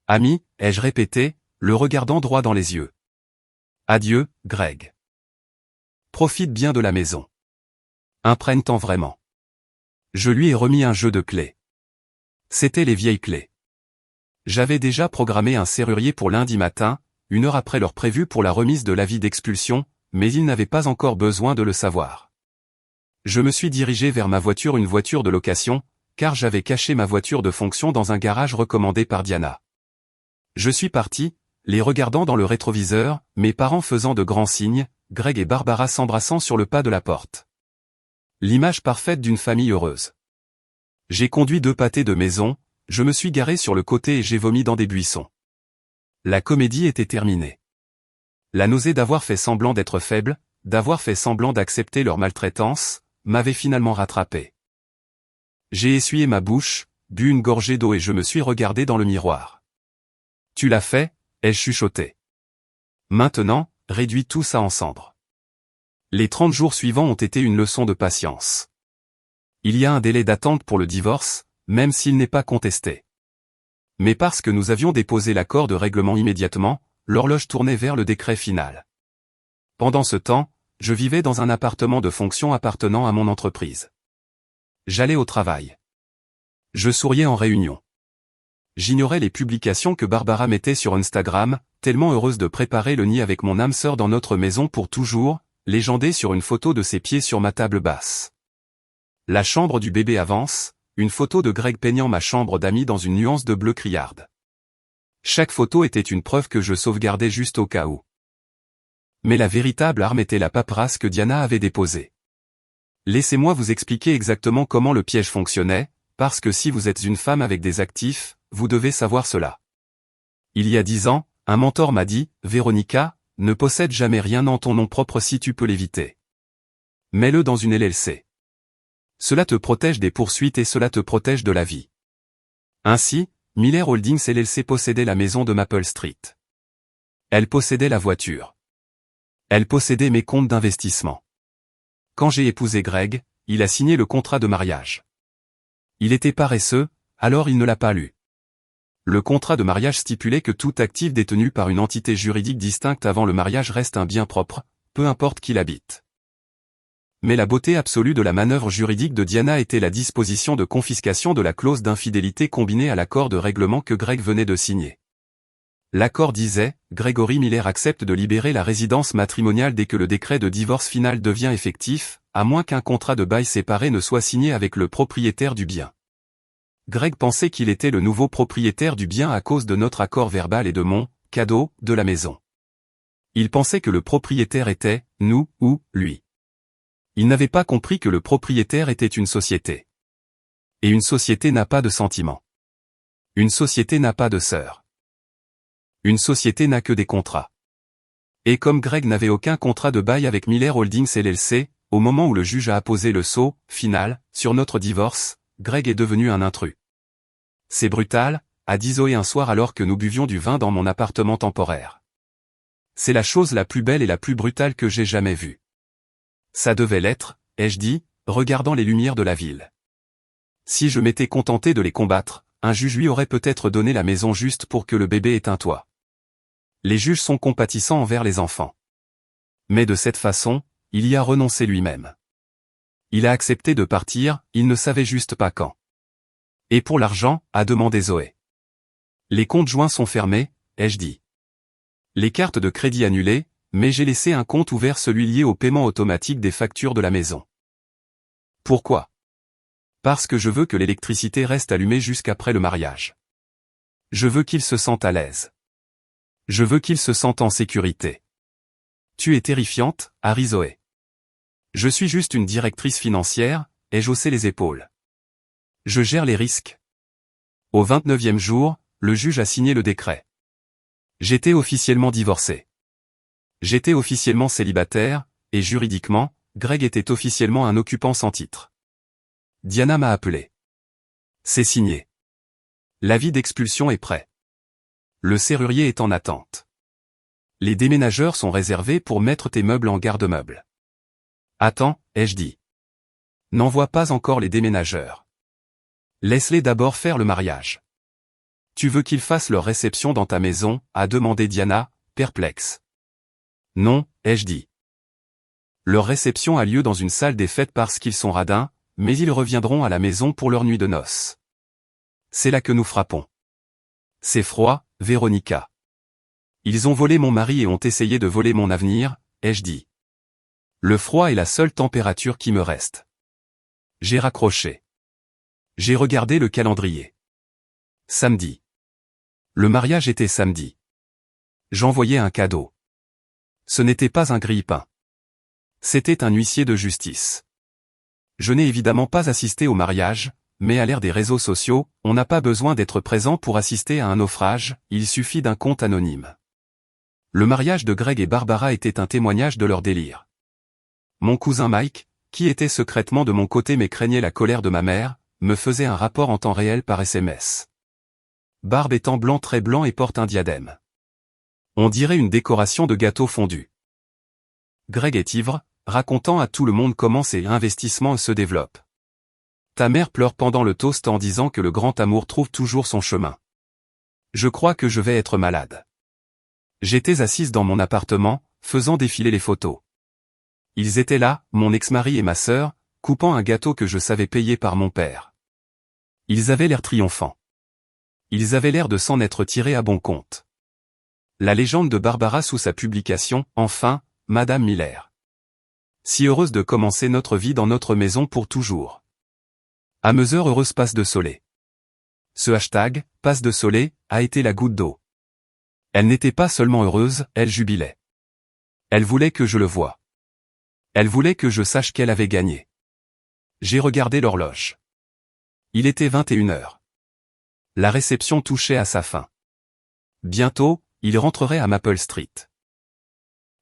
Amis, ai-je répété, le regardant droit dans les yeux. Adieu, Greg. Profite bien de la maison. Imprègne-t'en vraiment. Je lui ai remis un jeu de clés. C'étaient les vieilles clés. J'avais déjà programmé un serrurier pour lundi matin, 1 heure après l'heure prévue pour la remise de l'avis d'expulsion, mais il n'avait pas encore besoin de le savoir. Je me suis dirigé vers ma voiture, une voiture de location, car j'avais caché ma voiture de fonction dans un garage recommandé par Diana. Je suis parti, les regardant dans le rétroviseur, mes parents faisant de grands signes, Greg et Barbara s'embrassant sur le pas de la porte. L'image parfaite d'une famille heureuse. J'ai conduit 2 pâtés de maison, je me suis garé sur le côté et j'ai vomi dans des buissons. La comédie était terminée. La nausée d'avoir fait semblant d'être faible, d'avoir fait semblant d'accepter leur maltraitance, m'avait finalement rattrapé. J'ai essuyé ma bouche, bu une gorgée d'eau et je me suis regardé dans le miroir. Tu l'as fait, ai-je chuchoté. Maintenant, réduis tout ça en cendres. Les 30 jours suivants ont été une leçon de patience. Il y a un délai d'attente pour le divorce, même s'il n'est pas contesté. Mais parce que nous avions déposé l'accord de règlement immédiatement, l'horloge tournait vers le décret final. Pendant ce temps, je vivais dans un appartement de fonction appartenant à mon entreprise. J'allais au travail. Je souriais en réunion. J'ignorais les publications que Barbara mettait sur Instagram, tellement heureuse de préparer le nid avec mon âme sœur dans notre maison pour toujours, légendée sur une photo de ses pieds sur ma table basse. La chambre du bébé avance, une photo de Greg peignant ma chambre d'amis dans une nuance de bleu criarde. Chaque photo était une preuve que je sauvegardais juste au cas où. Mais la véritable arme était la paperasse que Diana avait déposée. Laissez-moi vous expliquer exactement comment le piège fonctionnait, parce que si vous êtes une femme avec des actifs, vous devez savoir cela. Il y a 10 ans, un mentor m'a dit, « Véronica, ne possède jamais rien en ton nom propre si tu peux l'éviter. Mets-le dans une LLC. Cela te protège des poursuites et cela te protège de la vie. » Ainsi, Miller Holdings LLC possédait la maison de Maple Street. Elle possédait la voiture. Elle possédait mes comptes d'investissement. Quand j'ai épousé Greg, il a signé le contrat de mariage. Il était paresseux, alors il ne l'a pas lu. Le contrat de mariage stipulait que tout actif détenu par une entité juridique distincte avant le mariage reste un bien propre, peu importe qui l'habite. Mais la beauté absolue de la manœuvre juridique de Diana était la disposition de confiscation de la clause d'infidélité combinée à l'accord de règlement que Greg venait de signer. L'accord disait, Gregory Miller accepte de libérer la résidence matrimoniale dès que le décret de divorce final devient effectif, à moins qu'un contrat de bail séparé ne soit signé avec le propriétaire du bien. Greg pensait qu'il était le nouveau propriétaire du bien à cause de notre accord verbal et de mon cadeau de la maison. Il pensait que le propriétaire était nous ou lui. Il n'avait pas compris que le propriétaire était une société. Et une société n'a pas de sentiments. Une société n'a pas de sœur. Une société n'a que des contrats. Et comme Greg n'avait aucun contrat de bail avec Miller Holdings LLC, au moment où le juge a apposé le sceau final sur notre divorce, Greg est devenu un intrus. C'est brutal, a dit Zoé un soir alors que nous buvions du vin dans mon appartement temporaire. C'est la chose la plus belle et la plus brutale que j'ai jamais vue. Ça devait l'être, ai-je dit, regardant les lumières de la ville. Si je m'étais contenté de les combattre, un juge lui aurait peut-être donné la maison juste pour que le bébé ait un toit. Les juges sont compatissants envers les enfants. Mais de cette façon, il y a renoncé lui-même. Il a accepté de partir, il ne savait juste pas quand. Et pour l'argent, a demandé Zoé. Les comptes joints sont fermés, ai-je dit. Les cartes de crédit annulées, mais j'ai laissé un compte ouvert, celui lié au paiement automatique des factures de la maison. Pourquoi? Parce que je veux que l'électricité reste allumée jusqu'après le mariage. Je veux qu'il se sente à l'aise. Je veux qu'il se sente en sécurité. Tu es terrifiante, a ri Zoé. Je suis juste une directrice financière, ai-je haussé les épaules. Je gère les risques. Au 29e jour, le juge a signé le décret. J'étais officiellement divorcé. J'étais officiellement célibataire, et juridiquement, Greg était officiellement un occupant sans titre. Diana m'a appelé. C'est signé. L'avis d'expulsion est prêt. Le serrurier est en attente. Les déménageurs sont réservés pour mettre tes meubles en garde-meubles. Attends, ai-je dit. N'envoie pas encore les déménageurs. Laisse-les d'abord faire le mariage. Tu veux qu'ils fassent leur réception dans ta maison, a demandé Diana, perplexe. Non, ai-je dit. Leur réception a lieu dans une salle des fêtes parce qu'ils sont radins, mais ils reviendront à la maison pour leur nuit de noces. C'est là que nous frappons. C'est froid, Véronica. Ils ont volé mon mari et ont essayé de voler mon avenir, ai-je dit. Le froid est la seule température qui me reste. J'ai raccroché. J'ai regardé le calendrier. Samedi. Le mariage était samedi. J'envoyais un cadeau. Ce n'était pas un grille-pain. C'était un huissier de justice. Je n'ai évidemment pas assisté au mariage, mais à l'ère des réseaux sociaux, on n'a pas besoin d'être présent pour assister à un naufrage, il suffit d'un compte anonyme. Le mariage de Greg et Barbara était un témoignage de leur délire. Mon cousin Mike, qui était secrètement de mon côté mais craignait la colère de ma mère, me faisait un rapport en temps réel par SMS. Barbe étant blanc très blanc et porte un diadème. On dirait une décoration de gâteau fondu. Greg est ivre, racontant à tout le monde comment ses investissements se développent. Ta mère pleure pendant le toast en disant que le grand amour trouve toujours son chemin. Je crois que je vais être malade. J'étais assise dans mon appartement, faisant défiler les photos. Ils étaient là, mon ex-mari et ma sœur, coupant un gâteau que je savais payer par mon père. Ils avaient l'air triomphants. Ils avaient l'air de s'en être tirés à bon compte. La légende de Barbara sous sa publication, enfin, Madame Miller. Si heureuse de commencer notre vie dans notre maison pour toujours. À mesure heureuse passe de soleil. Ce hashtag, passe de soleil, a été la goutte d'eau. Elle n'était pas seulement heureuse, elle jubilait. Elle voulait que je le voie. Elle voulait que je sache qu'elle avait gagné. J'ai regardé l'horloge. Il était 21h. La réception touchait à sa fin. Bientôt, il rentrerait à Maple Street.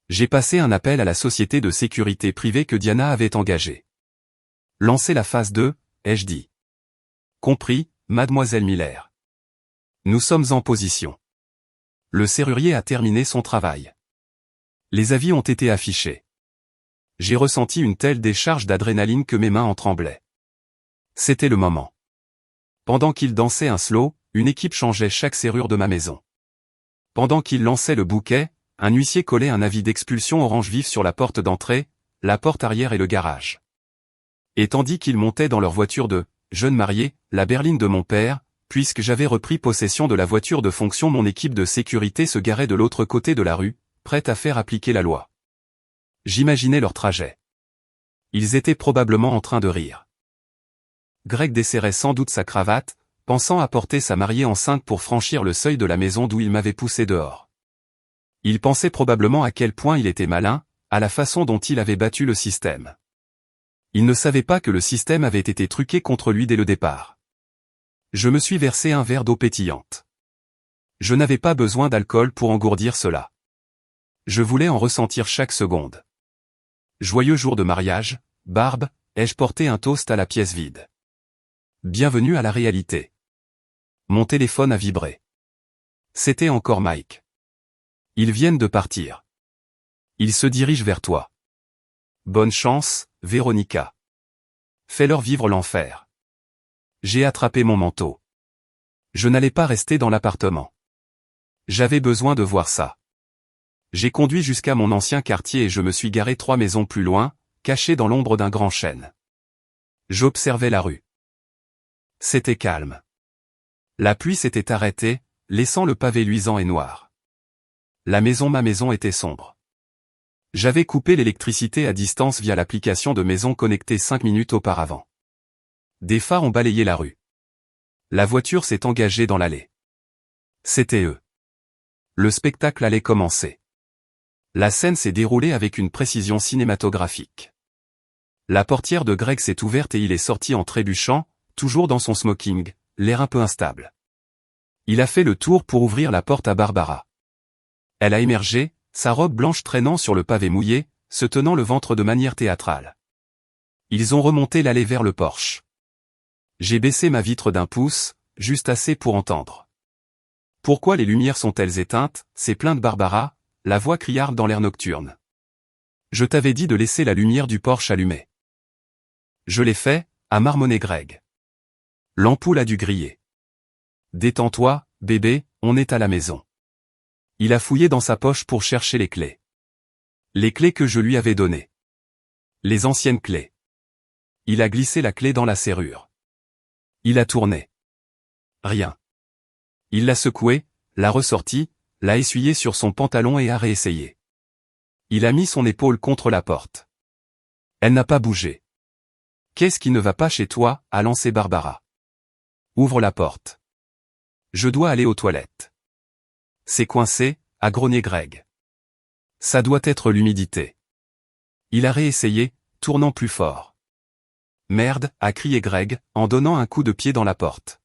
J'ai passé un appel à la société de sécurité privée que Diana avait engagée. Lancez la phase 2, ai-je dit. Compris, mademoiselle Miller. Nous sommes en position. Le serrurier a terminé son travail. Les avis ont été affichés. J'ai ressenti une telle décharge d'adrénaline que mes mains en tremblaient. C'était le moment. Pendant qu'il dansait un slow, une équipe changeait chaque serrure de ma maison. Pendant qu'il lançait le bouquet, un huissier collait un avis d'expulsion orange vif sur la porte d'entrée, la porte arrière et le garage. Et tandis qu'ils montaient dans leur voiture de jeunes mariés, la berline de mon père, puisque j'avais repris possession de la voiture de fonction, mon équipe de sécurité se garait de l'autre côté de la rue, prête à faire appliquer la loi. J'imaginais leur trajet. Ils étaient probablement en train de rire. Greg desserrait sans doute sa cravate, pensant apporter sa mariée enceinte pour franchir le seuil de la maison d'où il m'avait poussé dehors. Il pensait probablement à quel point il était malin, à la façon dont il avait battu le système. Il ne savait pas que le système avait été truqué contre lui dès le départ. Je me suis versé un verre d'eau pétillante. Je n'avais pas besoin d'alcool pour engourdir cela. Je voulais en ressentir chaque seconde. Joyeux jour de mariage, Barbe, ai-je porté un toast à la pièce vide. Bienvenue à la réalité. Mon téléphone a vibré. C'était encore Mike. Ils viennent de partir. Ils se dirigent vers toi. Bonne chance, Véronica. Fais-leur vivre l'enfer. J'ai attrapé mon manteau. Je n'allais pas rester dans l'appartement. J'avais besoin de voir ça. J'ai conduit jusqu'à mon ancien quartier et je me suis garé 3 maisons plus loin, caché dans l'ombre d'un grand chêne. J'observais la rue. C'était calme. La pluie s'était arrêtée, laissant le pavé luisant et noir. Ma maison était sombre. J'avais coupé l'électricité à distance via l'application de maison connectée 5 minutes auparavant. Des phares ont balayé la rue. La voiture s'est engagée dans l'allée. C'était eux. Le spectacle allait commencer. La scène s'est déroulée avec une précision cinématographique. La portière de Greg s'est ouverte et il est sorti en trébuchant, toujours dans son smoking, l'air un peu instable. Il a fait le tour pour ouvrir la porte à Barbara. Elle a émergé, sa robe blanche traînant sur le pavé mouillé, se tenant le ventre de manière théâtrale. Ils ont remonté l'allée vers le porche. J'ai baissé ma vitre d'1 pouce, juste assez pour entendre. Pourquoi les lumières sont-elles éteintes, c'est plein de Barbara, la voix criarde dans l'air nocturne. Je t'avais dit de laisser la lumière du porche allumée. Je l'ai fait, a marmonné Greg. L'ampoule a dû griller. Détends-toi, bébé, on est à la maison. Il a fouillé dans sa poche pour chercher les clés. Les clés que je lui avais données. Les anciennes clés. Il a glissé la clé dans la serrure. Il a tourné. Rien. Il l'a secouée, l'a ressortie, l'a essuyée sur son pantalon et a réessayé. Il a mis son épaule contre la porte. Elle n'a pas bougé. Qu'est-ce qui ne va pas chez toi, a lancé Barbara. Ouvre la porte. Je dois aller aux toilettes. C'est coincé, a grogné Greg. Ça doit être l'humidité. Il a réessayé, tournant plus fort. Merde, a crié Greg, en donnant un coup de pied dans la porte.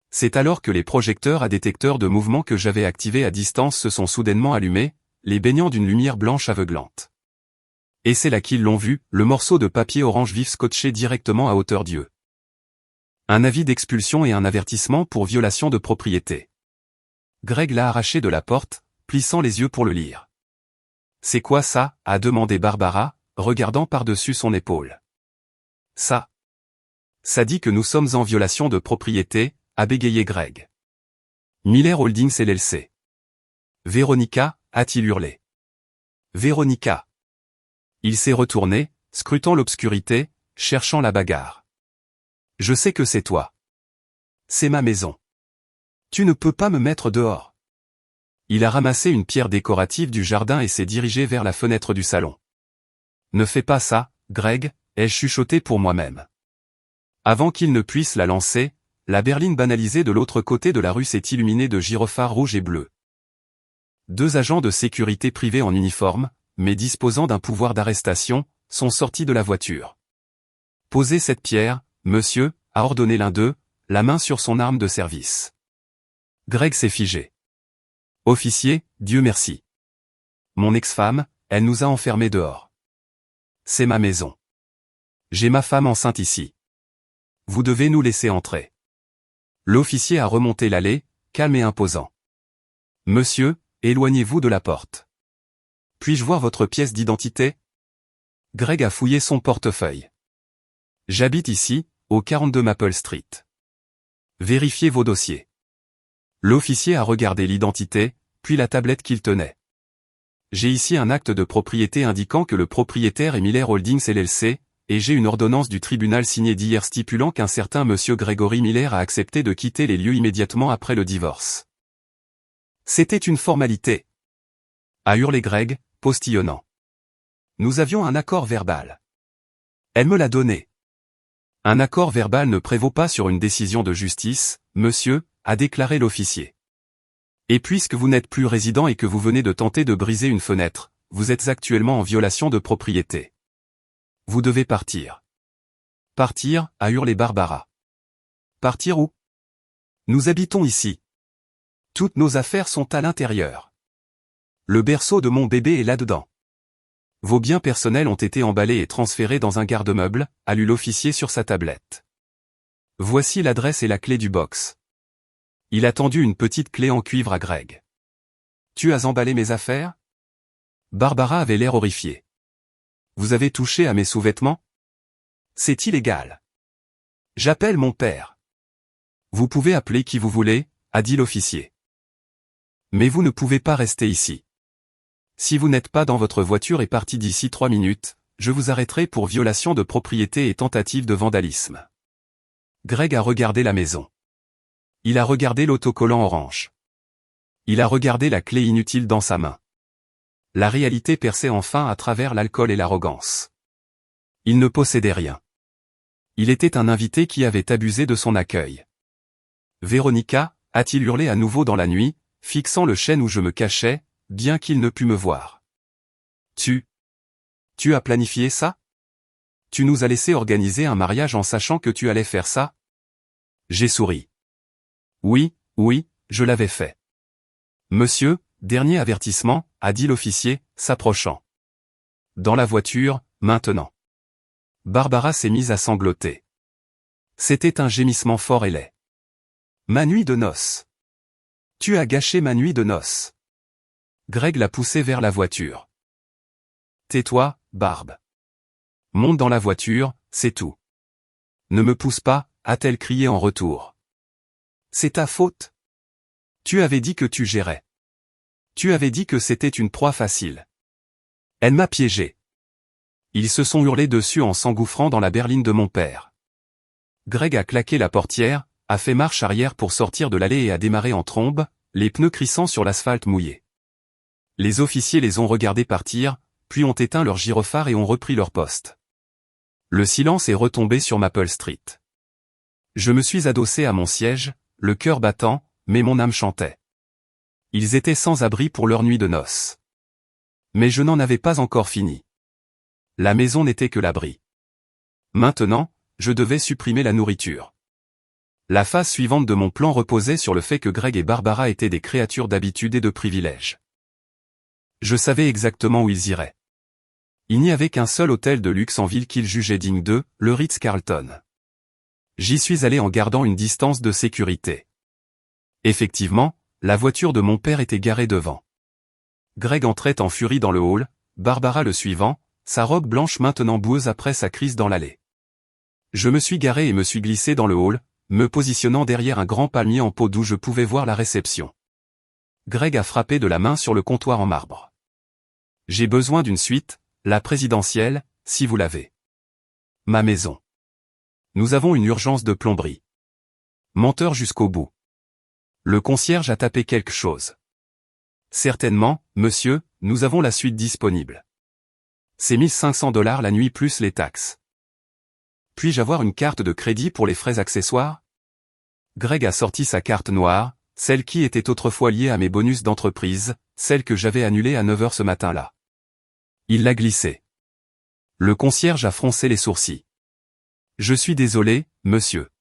C'est alors que les projecteurs à détecteur de mouvement que j'avais activés à distance se sont soudainement allumés, les baignant d'une lumière blanche aveuglante. Et c'est là qu'ils l'ont vu, le morceau de papier orange vif scotché directement à hauteur d'yeux. Un avis d'expulsion et un avertissement pour violation de propriété. Greg l'a arraché de la porte, plissant les yeux pour le lire. C'est quoi ça, a demandé Barbara, regardant par-dessus son épaule. Ça dit que nous sommes en violation de propriété, a bégayé Greg. Miller Holdings LLC. Véronica, a-t-il hurlé. Véronica. Il s'est retourné, scrutant l'obscurité, cherchant la bagarre. Je sais que c'est toi. C'est ma maison. Tu ne peux pas me mettre dehors. Il a ramassé une pierre décorative du jardin et s'est dirigé vers la fenêtre du salon. Ne fais pas ça, Greg, ai-je chuchoté pour moi-même. Avant qu'il ne puisse la lancer, la berline banalisée de l'autre côté de la rue s'est illuminée de gyrophares rouges et bleus. 2 agents de sécurité privés en uniforme, mais disposant d'un pouvoir d'arrestation, sont sortis de la voiture. Posez cette pierre, monsieur, a ordonné l'un d'eux, la main sur son arme de service. Greg s'est figé. Officier, Dieu merci. Mon ex-femme, elle nous a enfermés dehors. C'est ma maison. J'ai ma femme enceinte ici. Vous devez nous laisser entrer. L'officier a remonté l'allée, calme et imposant. Monsieur, éloignez-vous de la porte. Puis-je voir votre pièce d'identité? Greg a fouillé son portefeuille. J'habite ici, au 42 Maple Street. Vérifiez vos dossiers. L'officier a regardé l'identité, puis la tablette qu'il tenait. J'ai ici un acte de propriété indiquant que le propriétaire est Miller Holdings LLC, et j'ai une ordonnance du tribunal signée d'hier stipulant qu'un certain monsieur Gregory Miller a accepté de quitter les lieux immédiatement après le divorce. C'était une formalité, a hurlé Greg, postillonnant. Nous avions un accord verbal. Elle me l'a donné. Un accord verbal ne prévaut pas sur une décision de justice, monsieur, a déclaré l'officier. Et puisque vous n'êtes plus résident et que vous venez de tenter de briser une fenêtre, vous êtes actuellement en violation de propriété. Vous devez partir. Partir, a hurlé Barbara. Partir où? Nous habitons ici. Toutes nos affaires sont à l'intérieur. Le berceau de mon bébé est là-dedans. Vos biens personnels ont été emballés et transférés dans un garde-meuble, a lu l'officier sur sa tablette. Voici l'adresse et la clé du box. Il a tendu une petite clé en cuivre à Greg. Tu as emballé mes affaires? Barbara avait l'air horrifiée. Vous avez touché à mes sous-vêtements? C'est illégal. J'appelle mon père. Vous pouvez appeler qui vous voulez, a dit l'officier. Mais vous ne pouvez pas rester ici. Si vous n'êtes pas dans votre voiture et parti d'ici 3 minutes, je vous arrêterai pour violation de propriété et tentative de vandalisme. Greg a regardé la maison. Il a regardé l'autocollant orange. Il a regardé la clé inutile dans sa main. La réalité perçait enfin à travers l'alcool et l'arrogance. Il ne possédait rien. Il était un invité qui avait abusé de son accueil. Véronica, a-t-il hurlé à nouveau dans la nuit, fixant le chêne où je me cachais, bien qu'il ne pût me voir. Tu as planifié ça? Tu nous as laissé organiser un mariage en sachant que tu allais faire ça? J'ai souri. Oui, je l'avais fait. Monsieur, dernier avertissement, a dit l'officier, s'approchant. Dans la voiture, maintenant. Barbara s'est mise à sangloter. C'était un gémissement fort et laid. Ma nuit de noces. Tu as gâché ma nuit de noces. Greg l'a poussé vers la voiture. Tais-toi, Barbe. Monte dans la voiture, c'est tout. Ne me pousse pas, a-t-elle crié en retour. C'est ta faute. Tu avais dit que tu gérais. Tu avais dit que c'était une proie facile. Elle m'a piégé. Ils se sont hurlés dessus en s'engouffrant dans la berline de mon père. Greg a claqué la portière, a fait marche arrière pour sortir de l'allée et a démarré en trombe, les pneus crissant sur l'asphalte mouillé. Les officiers les ont regardés partir, puis ont éteint leurs gyrophares et ont repris leur poste. Le silence est retombé sur Maple Street. Je me suis adossé à mon siège, le cœur battant, mais mon âme chantait. Ils étaient sans abri pour leur nuit de noces. Mais je n'en avais pas encore fini. La maison n'était que l'abri. Maintenant, je devais supprimer la nourriture. La phase suivante de mon plan reposait sur le fait que Greg et Barbara étaient des créatures d'habitude et de privilèges. Je savais exactement où ils iraient. Il n'y avait qu'un seul hôtel de luxe en ville qu'ils jugeaient digne d'eux, le Ritz-Carlton. J'y suis allé en gardant une distance de sécurité. Effectivement, la voiture de mon père était garée devant. Greg entrait en furie dans le hall, Barbara le suivant, sa robe blanche maintenant boueuse après sa crise dans l'allée. Je me suis garé et me suis glissé dans le hall, me positionnant derrière un grand palmier en pot d'où je pouvais voir la réception. Greg a frappé de la main sur le comptoir en marbre. J'ai besoin d'une suite, la présidentielle, si vous l'avez. Ma maison. Nous avons une urgence de plomberie. Menteur jusqu'au bout. Le concierge a tapé quelque chose. Certainement, monsieur, nous avons la suite disponible. C'est $1500 la nuit plus les taxes. Puis-je avoir une carte de crédit pour les frais accessoires? Greg a sorti sa carte noire, celle qui était autrefois liée à mes bonus d'entreprise, celle que j'avais annulée à 9 h ce matin-là. Il l'a glissée. Le concierge a froncé les sourcils. Je suis désolé, monsieur.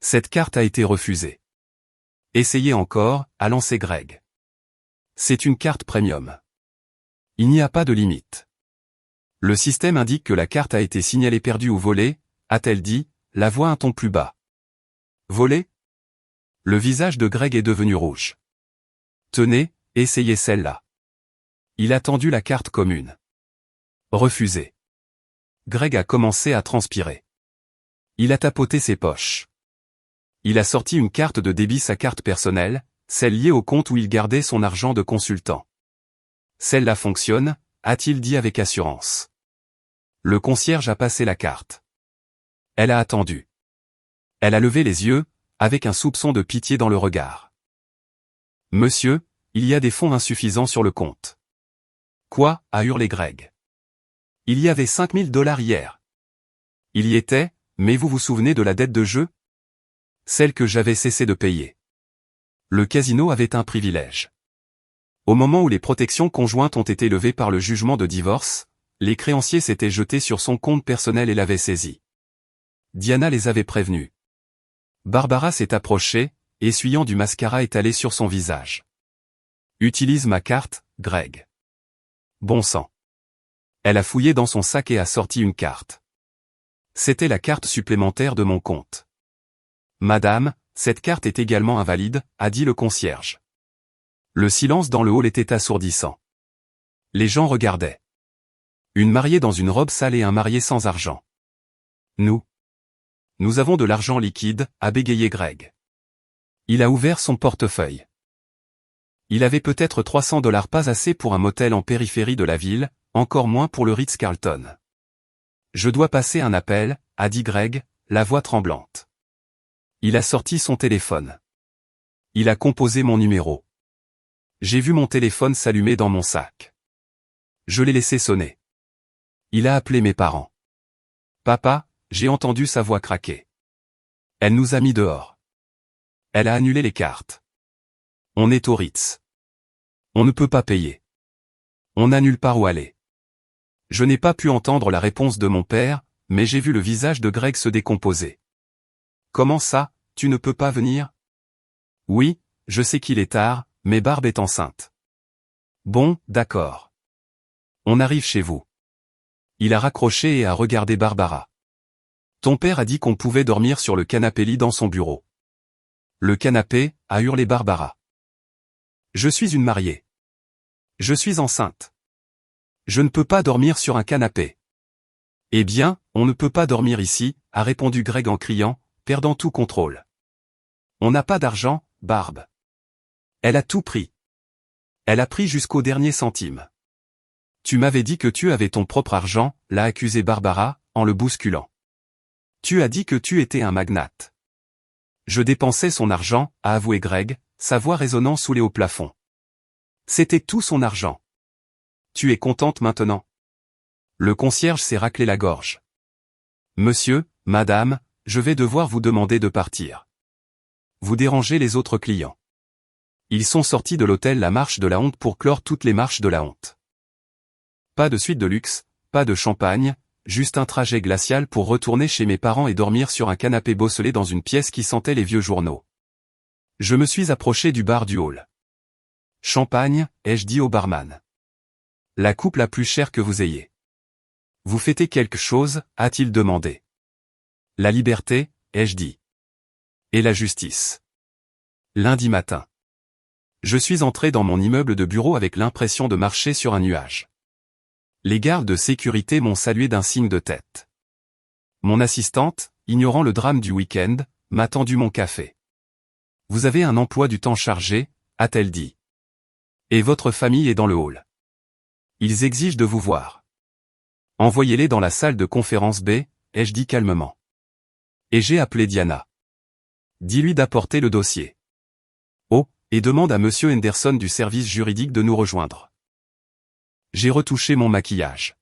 Cette carte a été refusée. Essayez encore, a lancé Greg. C'est une carte premium. Il n'y a pas de limite. Le système indique que la carte a été signalée perdue ou volée, a-t-elle dit, la voix un ton plus bas. Volée? Le visage de Greg est devenu rouge. Tenez, essayez celle-là. Il a tendu la carte commune. Refusé. Greg a commencé à transpirer. Il a tapoté ses poches. Il a sorti une carte de débit, sa carte personnelle, celle liée au compte où il gardait son argent de consultant. Celle-là fonctionne, a-t-il dit avec assurance. Le concierge a passé la carte. Elle a attendu. Elle a levé les yeux, avec un soupçon de pitié dans le regard. Monsieur, il y a des fonds insuffisants sur le compte. Quoi, a hurlé Greg. Il y avait $5000 hier. Il y était, mais vous vous souvenez de la dette de jeu? Celle que j'avais cessé de payer. Le casino avait un privilège. Au moment où les protections conjointes ont été levées par le jugement de divorce, les créanciers s'étaient jetés sur son compte personnel et l'avaient saisi. Diana les avait prévenus. Barbara s'est approchée, essuyant du mascara étalé sur son visage. Utilise ma carte, Greg. Bon sang. Elle a fouillé dans son sac et a sorti une carte. C'était la carte supplémentaire de mon compte. Madame, cette carte est également invalide, a dit le concierge. Le silence dans le hall était assourdissant. Les gens regardaient. Une mariée dans une robe sale et un marié sans argent. Nous avons de l'argent liquide, a bégayé Greg. Il a ouvert son portefeuille. Il avait peut-être $300, pas assez pour un motel en périphérie de la ville, encore moins pour le Ritz-Carlton. Je dois passer un appel, a dit Greg, la voix tremblante. Il a sorti son téléphone. Il a composé mon numéro. J'ai vu mon téléphone s'allumer dans mon sac. Je l'ai laissé sonner. Il a appelé mes parents. Papa, j'ai entendu sa voix craquer. Elle nous a mis dehors. Elle a annulé les cartes. On est au Ritz. On ne peut pas payer. On n'a nulle part où aller. Je n'ai pas pu entendre la réponse de mon père, mais j'ai vu le visage de Greg se décomposer. Comment ça, tu ne peux pas venir? Oui, je sais qu'il est tard, mais Barb est enceinte. Bon, d'accord. On arrive chez vous. Il a raccroché et a regardé Barbara. Ton père a dit qu'on pouvait dormir sur le canapé-lit dans son bureau. Le canapé, a hurlé Barbara. Je suis une mariée. Je suis enceinte. Je ne peux pas dormir sur un canapé. Eh bien, on ne peut pas dormir ici, a répondu Greg en criant, perdant tout contrôle. On n'a pas d'argent, Barb. Elle a tout pris. Elle a pris jusqu'au dernier centime. Tu m'avais dit que tu avais ton propre argent, l'a accusé Barbara, en le bousculant. Tu as dit que tu étais un magnate. Je dépensais son argent, a avoué Greg, sa voix résonnant sous les hauts plafonds. C'était tout son argent. Tu es contente maintenant? Le concierge s'est raclé la gorge. Monsieur, madame, je vais devoir vous demander de partir. Vous dérangez les autres clients. Ils sont sortis de l'hôtel La Marche de la Honte pour clore toutes les marches de la honte. Pas de suite de luxe, pas de champagne, juste un trajet glacial pour retourner chez mes parents et dormir sur un canapé bosselé dans une pièce qui sentait les vieux journaux. Je me suis approché du bar du hall. Champagne, ai-je dit au barman. La coupe la plus chère que vous ayez. Vous fêtez quelque chose, a-t-il demandé. La liberté, ai-je dit. Et la justice. Lundi matin. Je suis entré dans mon immeuble de bureau avec l'impression de marcher sur un nuage. Les gardes de sécurité m'ont salué d'un signe de tête. Mon assistante, ignorant le drame du week-end, m'a tendu mon café. Vous avez un emploi du temps chargé, a-t-elle dit. Et votre famille est dans le hall. Ils exigent de vous voir. Envoyez-les dans la salle de conférence B, ai-je dit calmement. Et j'ai appelé Diana. Dis-lui d'apporter le dossier. Oh, et demande à monsieur Henderson du service juridique de nous rejoindre. J'ai retouché mon maquillage.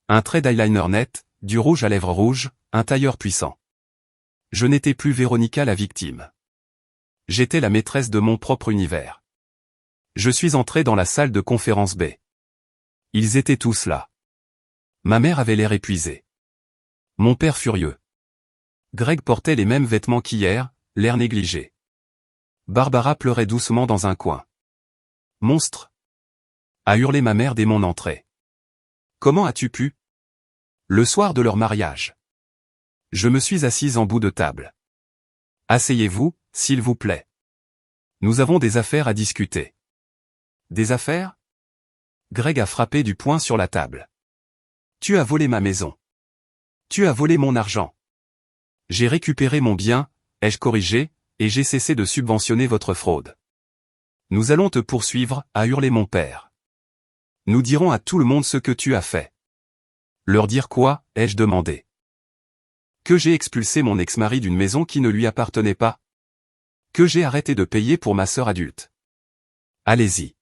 Un trait d'eyeliner net, du rouge à lèvres rouges, un tailleur puissant. Je n'étais plus Véronica la victime. J'étais la maîtresse de mon propre univers. Je suis entré dans la salle de conférence B. Ils étaient tous là. Ma mère avait l'air épuisée. Mon père furieux. Greg portait les mêmes vêtements qu'hier, l'air négligé. Barbara pleurait doucement dans un coin. Monstre! A hurlé ma mère dès mon entrée. Comment as-tu pu? Le soir de leur mariage. Je me suis assise en bout de table. Asseyez-vous, s'il vous plaît. Nous avons des affaires à discuter. Des affaires? Greg a frappé du poing sur la table. Tu as volé ma maison. Tu as volé mon argent. J'ai récupéré mon bien, ai-je corrigé, et j'ai cessé de subventionner votre fraude. Nous allons te poursuivre, a hurlé mon père. Nous dirons à tout le monde ce que tu as fait. Leur dire quoi, ai-je demandé. Que j'ai expulsé mon ex-mari d'une maison qui ne lui appartenait pas. Que j'ai arrêté de payer pour ma sœur adulte. Allez-y.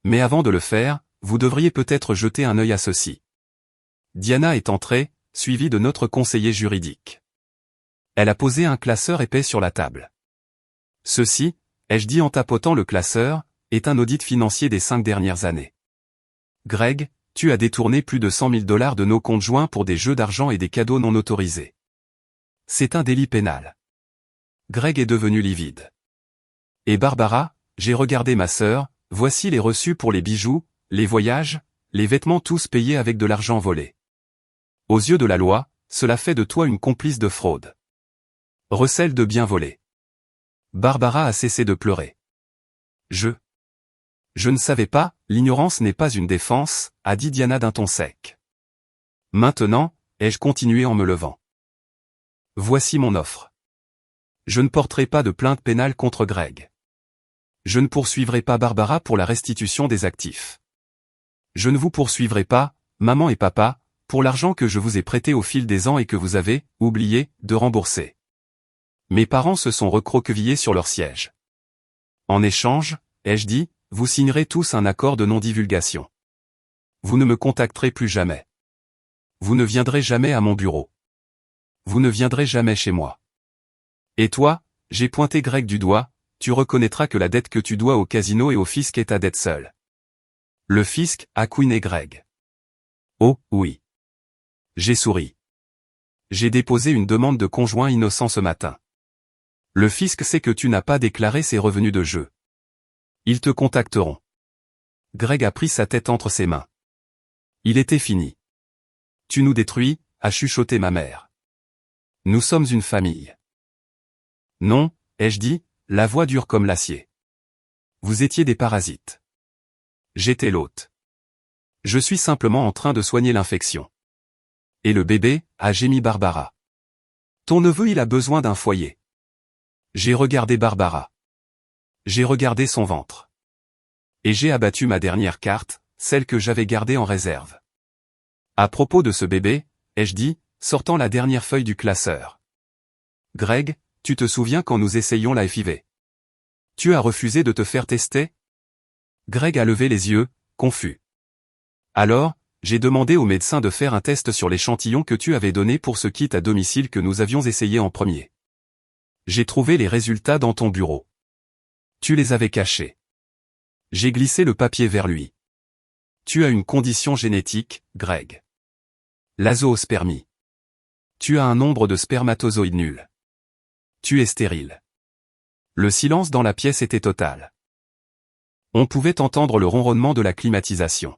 Mais avant de le faire, vous devriez peut-être jeter un œil à ceci. Diana est entrée, suivie de notre conseiller juridique. Elle a posé un classeur épais sur la table. Ceci, ai-je dit en tapotant le classeur, est un audit financier des 5 dernières années. Greg, tu as détourné plus de 100 000 $ de nos comptes joints pour des jeux d'argent et des cadeaux non autorisés. C'est un délit pénal. Greg est devenu livide. Et Barbara, j'ai regardé ma sœur, voici les reçus pour les bijoux, les voyages, les vêtements tous payés avec de l'argent volé. Aux yeux de la loi, cela fait de toi une complice de fraude. Recel de biens volés. Barbara a cessé de pleurer. Je ne savais pas, l'ignorance n'est pas une défense, a dit Diana d'un ton sec. Maintenant, ai-je continué en me levant. Voici mon offre. Je ne porterai pas de plainte pénale contre Greg. Je ne poursuivrai pas Barbara pour la restitution des actifs. Je ne vous poursuivrai pas, maman et papa, pour l'argent que je vous ai prêté au fil des ans et que vous avez, oublié, de rembourser. Mes parents se sont recroquevillés sur leur siège. En échange, ai-je dit, vous signerez tous un accord de non-divulgation. Vous ne me contacterez plus jamais. Vous ne viendrez jamais à mon bureau. Vous ne viendrez jamais chez moi. Et toi, j'ai pointé Greg du doigt, tu reconnaîtras que la dette que tu dois au casino et au fisc est ta dette seule. Le fisc, a couiné Greg. Oh, oui. J'ai souri. J'ai déposé une demande de conjoint innocent ce matin. Le fisc sait que tu n'as pas déclaré ses revenus de jeu. Ils te contacteront. Greg a pris sa tête entre ses mains. Il était fini. Tu nous détruis, a chuchoté ma mère. Nous sommes une famille. Non, ai-je dit, la voix dure comme l'acier. Vous étiez des parasites. J'étais l'hôte. Je suis simplement en train de soigner l'infection. Et le bébé, a gémi Barbara. Ton neveu il a besoin d'un foyer. J'ai regardé Barbara. J'ai regardé son ventre. Et j'ai abattu ma dernière carte, celle que j'avais gardée en réserve. À propos de ce bébé, ai-je dit, sortant la dernière feuille du classeur. Greg, tu te souviens quand nous essayions la FIV? Tu as refusé de te faire tester? Greg a levé les yeux, confus. Alors, j'ai demandé au médecin de faire un test sur l'échantillon que tu avais donné pour ce kit à domicile que nous avions essayé en premier. J'ai trouvé les résultats dans ton bureau. Tu les avais cachés. J'ai glissé le papier vers lui. Tu as une condition génétique, Greg. L'azoospermie. Tu as un nombre de spermatozoïdes nul. Tu es stérile. Le silence dans la pièce était total. On pouvait entendre le ronronnement de la climatisation.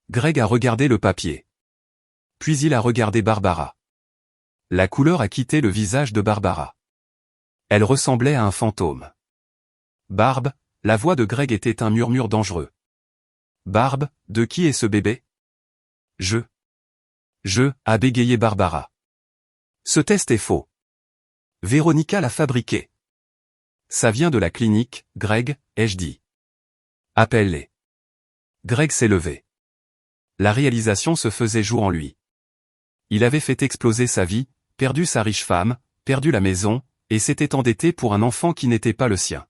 Greg a regardé le papier. Puis il a regardé Barbara. La couleur a quitté le visage de Barbara. Elle ressemblait à un fantôme. Barbe, la voix de Greg était un murmure dangereux. Barbe, de qui est ce bébé? A bégayé Barbara. Ce test est faux. Véronica l'a fabriqué. Ça vient de la clinique, Greg, ai-je dit. Appelle-les. Greg s'est levé. La réalisation se faisait jour en lui. Il avait fait exploser sa vie, perdu sa riche femme, perdu la maison, et s'était endetté pour un enfant qui n'était pas le sien.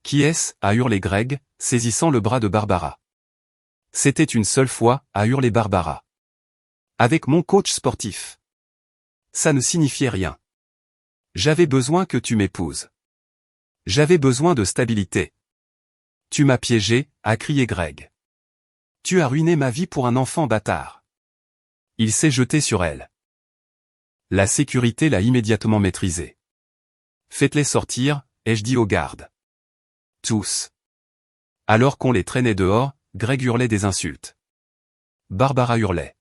Qui est-ce? A hurlé Greg, saisissant le bras de Barbara. C'était une seule fois, a hurlé Barbara. Avec mon coach sportif. Ça ne signifiait rien. J'avais besoin que tu m'épouses. J'avais besoin de stabilité. Tu m'as piégé, a crié Greg. Tu as ruiné ma vie pour un enfant bâtard. Il s'est jeté sur elle. La sécurité l'a immédiatement maîtrisé. Faites-les sortir, ai-je dit aux gardes. Tous. Alors qu'on les traînait dehors, Greg hurlait des insultes. Barbara hurlait.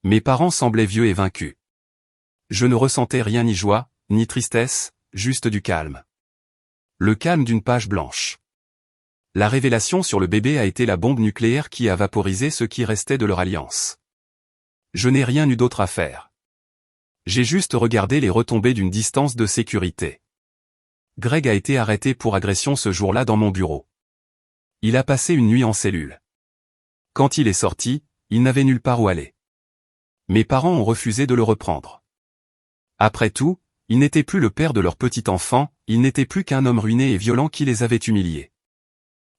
Mes parents semblaient vieux et vaincus. Je ne ressentais rien ni joie, ni tristesse, juste du calme. Le calme d'une page blanche. La révélation sur le bébé a été la bombe nucléaire qui a vaporisé ce qui restait de leur alliance. Je n'ai rien eu d'autre à faire. J'ai juste regardé les retombées d'une distance de sécurité. Greg a été arrêté pour agression ce jour-là dans mon bureau. Il a passé une nuit en cellule. Quand il est sorti, il n'avait nulle part où aller. Mes parents ont refusé de le reprendre. Après tout, il n'était plus le père de leur petit enfant, il n'était plus qu'un homme ruiné et violent qui les avait humiliés.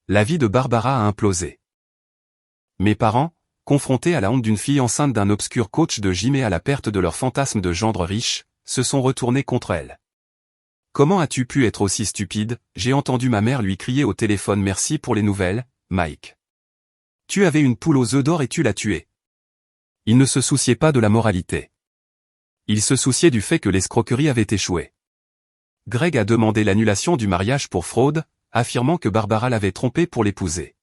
La vie de Barbara a implosé. Mes parents, confrontés à la honte d'une fille enceinte d'un obscur coach de gym et à la perte de leur fantasme de gendre riche, se sont retournés contre elle. Comment as-tu pu être aussi stupide? J'ai entendu ma mère lui crier au téléphone. Merci pour les nouvelles, Mike. Tu avais une poule aux œufs d'or et tu l'as tuée. Il ne se souciait pas de la moralité. Il se souciait du fait que l'escroquerie avait échoué. Greg a demandé l'annulation du mariage pour fraude, affirmant que Barbara l'avait trompé pour l'épouser.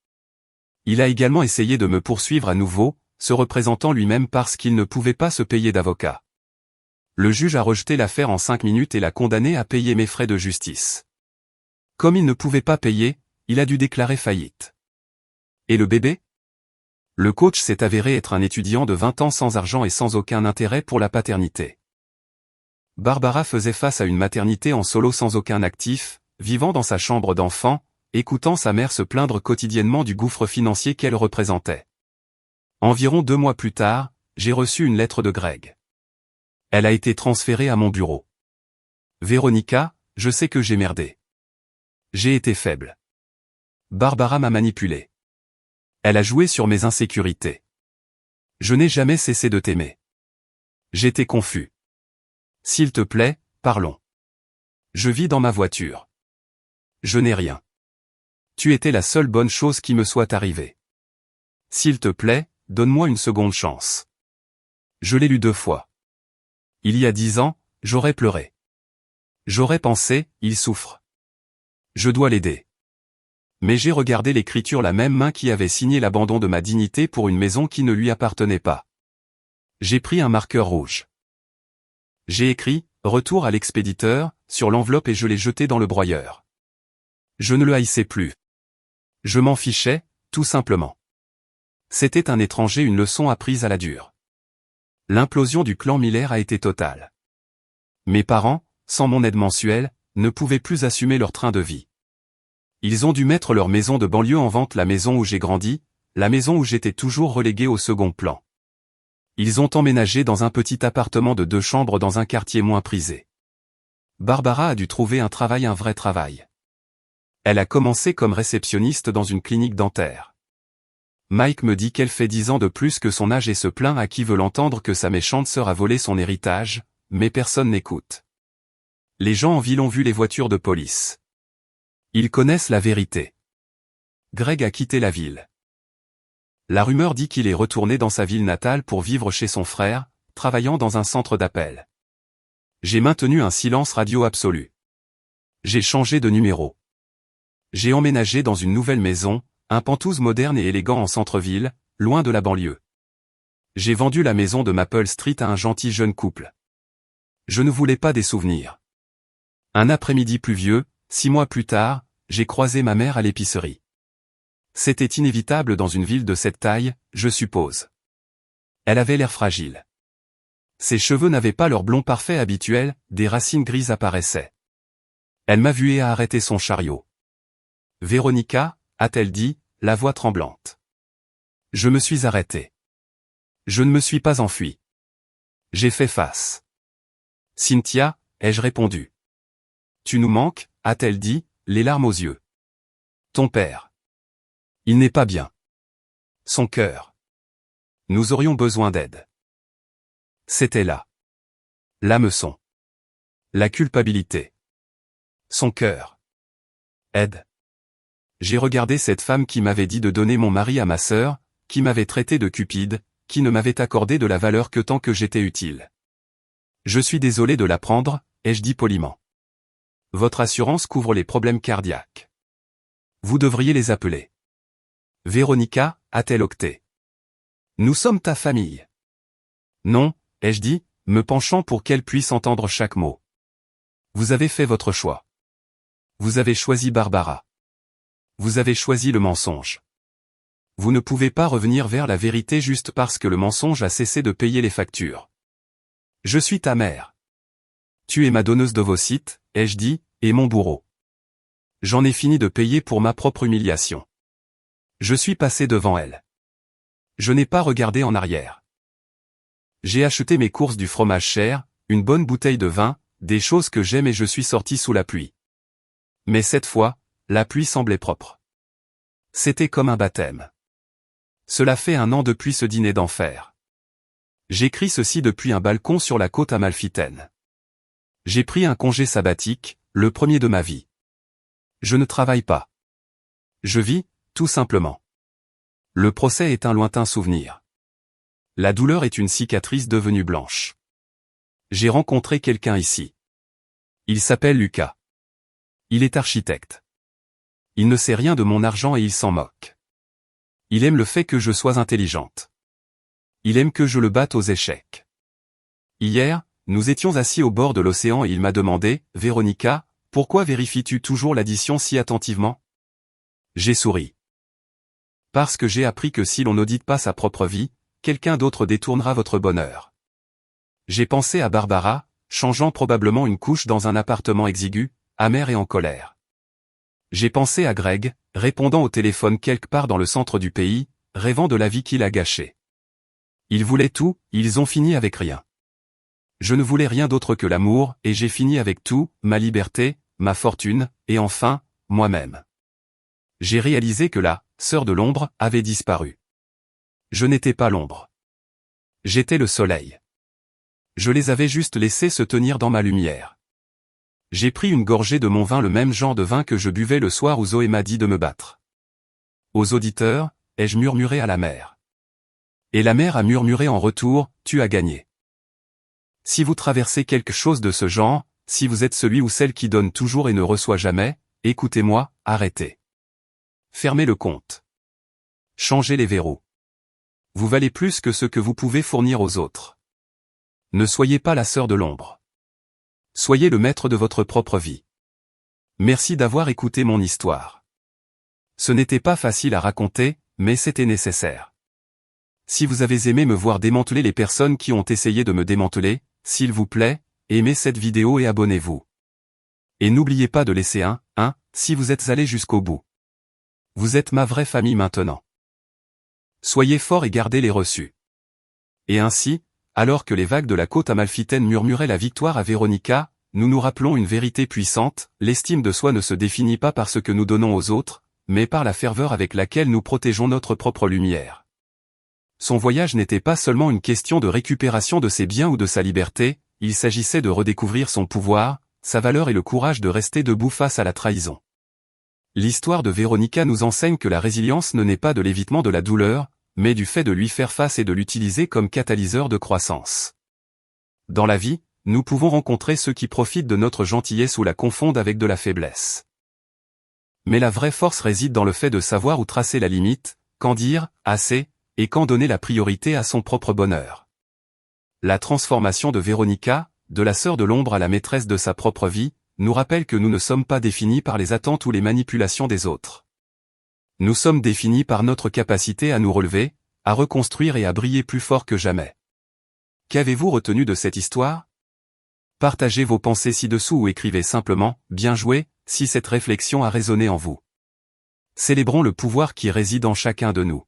Il a également essayé de me poursuivre à nouveau, se représentant lui-même parce qu'il ne pouvait pas se payer d'avocat. Le juge a rejeté l'affaire en 5 minutes et l'a condamné à payer mes frais de justice. Comme il ne pouvait pas payer, il a dû déclarer faillite. Et le bébé? Le coach s'est avéré être un étudiant de 20 ans sans argent et sans aucun intérêt pour la paternité. Barbara faisait face à une maternité en solo sans aucun actif, vivant dans sa chambre d'enfant, écoutant sa mère se plaindre quotidiennement du gouffre financier qu'elle représentait. Environ 2 mois plus tard, j'ai reçu une lettre de Greg. Elle a été transférée à mon bureau. Véronica, je sais que j'ai merdé. J'ai été faible. Barbara m'a manipulé. Elle a joué sur mes insécurités. Je n'ai jamais cessé de t'aimer. J'étais confus. S'il te plaît, parlons. Je vis dans ma voiture. Je n'ai rien. Tu étais la seule bonne chose qui me soit arrivée. S'il te plaît, donne-moi une seconde chance. Je l'ai lu 2 fois. Il y a 10 ans, j'aurais pleuré. J'aurais pensé, il souffre. Je dois l'aider. Mais j'ai regardé l'écriture, la même main qui avait signé l'abandon de ma dignité pour une maison qui ne lui appartenait pas. J'ai pris un marqueur rouge. J'ai écrit « Retour à l'expéditeur » sur l'enveloppe et je l'ai jeté dans le broyeur. Je ne le haïssais plus. Je m'en fichais, tout simplement. C'était un étranger, une leçon apprise à la dure. L'implosion du clan Miller a été totale. Mes parents, sans mon aide mensuelle, ne pouvaient plus assumer leur train de vie. Ils ont dû mettre leur maison de banlieue en vente, la maison où j'ai grandi, la maison où j'étais toujours relégué au second plan. Ils ont emménagé dans un petit appartement de 2 chambres dans un quartier moins prisé. Barbara a dû trouver un travail, un vrai travail. Elle a commencé comme réceptionniste dans une clinique dentaire. Mike me dit qu'elle fait 10 ans de plus que son âge et se plaint à qui veut l'entendre que sa méchante sœur a volé son héritage, mais personne n'écoute. Les gens en ville ont vu les voitures de police. Ils connaissent la vérité. Greg a quitté la ville. La rumeur dit qu'il est retourné dans sa ville natale pour vivre chez son frère, travaillant dans un centre d'appel. J'ai maintenu un silence radio absolu. J'ai changé de numéro. J'ai emménagé dans une nouvelle maison, un penthouse moderne et élégant en centre-ville, loin de la banlieue. J'ai vendu la maison de Maple Street à un gentil jeune couple. Je ne voulais pas des souvenirs. Un après-midi pluvieux, 6 mois plus tard, j'ai croisé ma mère à l'épicerie. C'était inévitable dans une ville de cette taille, je suppose. Elle avait l'air fragile. Ses cheveux n'avaient pas leur blond parfait habituel, des racines grises apparaissaient. Elle m'a vu et a arrêté son chariot. « Véronica » a-t-elle dit, la voix tremblante. Je me suis arrêté. Je ne me suis pas enfui. J'ai fait face. « Cynthia » ai-je répondu. « Tu nous manques » a-t-elle dit, les larmes aux yeux. « Ton père. Il n'est pas bien. Son cœur. Nous aurions besoin d'aide. » C'était là. L'hameçon. La culpabilité. Son cœur. Aide. J'ai regardé cette femme qui m'avait dit de donner mon mari à ma sœur, qui m'avait traité de cupide, qui ne m'avait accordé de la valeur que tant que j'étais utile. Je suis désolé de l'apprendre, ai-je dit poliment. Votre assurance couvre les problèmes cardiaques. Vous devriez les appeler. Véronica, a-t-elle octé. Nous sommes ta famille. Non, ai-je dit, me penchant pour qu'elle puisse entendre chaque mot. Vous avez fait votre choix. Vous avez choisi Barbara. Vous avez choisi le mensonge. Vous ne pouvez pas revenir vers la vérité juste parce que le mensonge a cessé de payer les factures. Je suis ta mère. Tu es ma donneuse d'ovocytes, ai-je dit, et mon bourreau. J'en ai fini de payer pour ma propre humiliation. Je suis passé devant elle. Je n'ai pas regardé en arrière. J'ai acheté mes courses du fromage cher, une bonne bouteille de vin, des choses que j'aime et je suis sorti sous la pluie. Mais cette fois, la pluie semblait propre. C'était comme un baptême. Cela fait 1 an depuis ce dîner d'enfer. J'écris ceci depuis un balcon sur la côte amalfitaine. J'ai pris un congé sabbatique, le premier de ma vie. Je ne travaille pas. Je vis, tout simplement. Le procès est un lointain souvenir. La douleur est une cicatrice devenue blanche. J'ai rencontré quelqu'un ici. Il s'appelle Lucas. Il est architecte. Il ne sait rien de mon argent et il s'en moque. Il aime le fait que je sois intelligente. Il aime que je le batte aux échecs. Hier, nous étions assis au bord de l'océan et il m'a demandé, « Véronica, pourquoi vérifies-tu toujours l'addition si attentivement ?» J'ai souri. Parce que j'ai appris que si l'on n'audite pas sa propre vie, quelqu'un d'autre détournera votre bonheur. J'ai pensé à Barbara, changeant probablement une couche dans un appartement exigu, amer et en colère. J'ai pensé à Greg, répondant au téléphone quelque part dans le centre du pays, rêvant de la vie qu'il a gâchée. Ils voulaient tout, ils ont fini avec rien. Je ne voulais rien d'autre que l'amour, et j'ai fini avec tout, ma liberté, ma fortune, et enfin, moi-même. J'ai réalisé que la sœur de l'ombre avait disparu. Je n'étais pas l'ombre. J'étais le soleil. Je les avais juste laissés se tenir dans ma lumière. J'ai pris une gorgée de mon vin, le même genre de vin que je buvais le soir où Zoé m'a dit de me battre. Aux auditeurs, ai-je murmuré à la mer. Et la mer a murmuré en retour, tu as gagné. Si vous traversez quelque chose de ce genre, si vous êtes celui ou celle qui donne toujours et ne reçoit jamais, écoutez-moi, arrêtez. Fermez le compte. Changez les verrous. Vous valez plus que ce que vous pouvez fournir aux autres. Ne soyez pas la sœur de l'ombre. Soyez le maître de votre propre vie. Merci d'avoir écouté mon histoire. Ce n'était pas facile à raconter, mais c'était nécessaire. Si vous avez aimé me voir démanteler les personnes qui ont essayé de me démanteler, s'il vous plaît, aimez cette vidéo et abonnez-vous. Et n'oubliez pas de laisser un si vous êtes allé jusqu'au bout. Vous êtes ma vraie famille maintenant. Soyez forts et gardez les reçus. Et ainsi, alors que les vagues de la côte amalfitaine murmuraient la victoire à Véronica, nous nous rappelons une vérité puissante, l'estime de soi ne se définit pas par ce que nous donnons aux autres, mais par la ferveur avec laquelle nous protégeons notre propre lumière. Son voyage n'était pas seulement une question de récupération de ses biens ou de sa liberté, il s'agissait de redécouvrir son pouvoir, sa valeur et le courage de rester debout face à la trahison. L'histoire de Véronica nous enseigne que la résilience ne naît pas de l'évitement de la douleur, mais du fait de lui faire face et de l'utiliser comme catalyseur de croissance. Dans la vie, nous pouvons rencontrer ceux qui profitent de notre gentillesse ou la confondent avec de la faiblesse. Mais la vraie force réside dans le fait de savoir où tracer la limite, quand dire « assez » et quand donner la priorité à son propre bonheur. La transformation de Véronica, de la sœur de l'ombre à la maîtresse de sa propre vie, nous rappelle que nous ne sommes pas définis par les attentes ou les manipulations des autres. Nous sommes définis par notre capacité à nous relever, à reconstruire et à briller plus fort que jamais. Qu'avez-vous retenu de cette histoire? Partagez vos pensées ci-dessous ou écrivez simplement « Bien joué » si cette réflexion a résonné en vous. Célébrons le pouvoir qui réside en chacun de nous.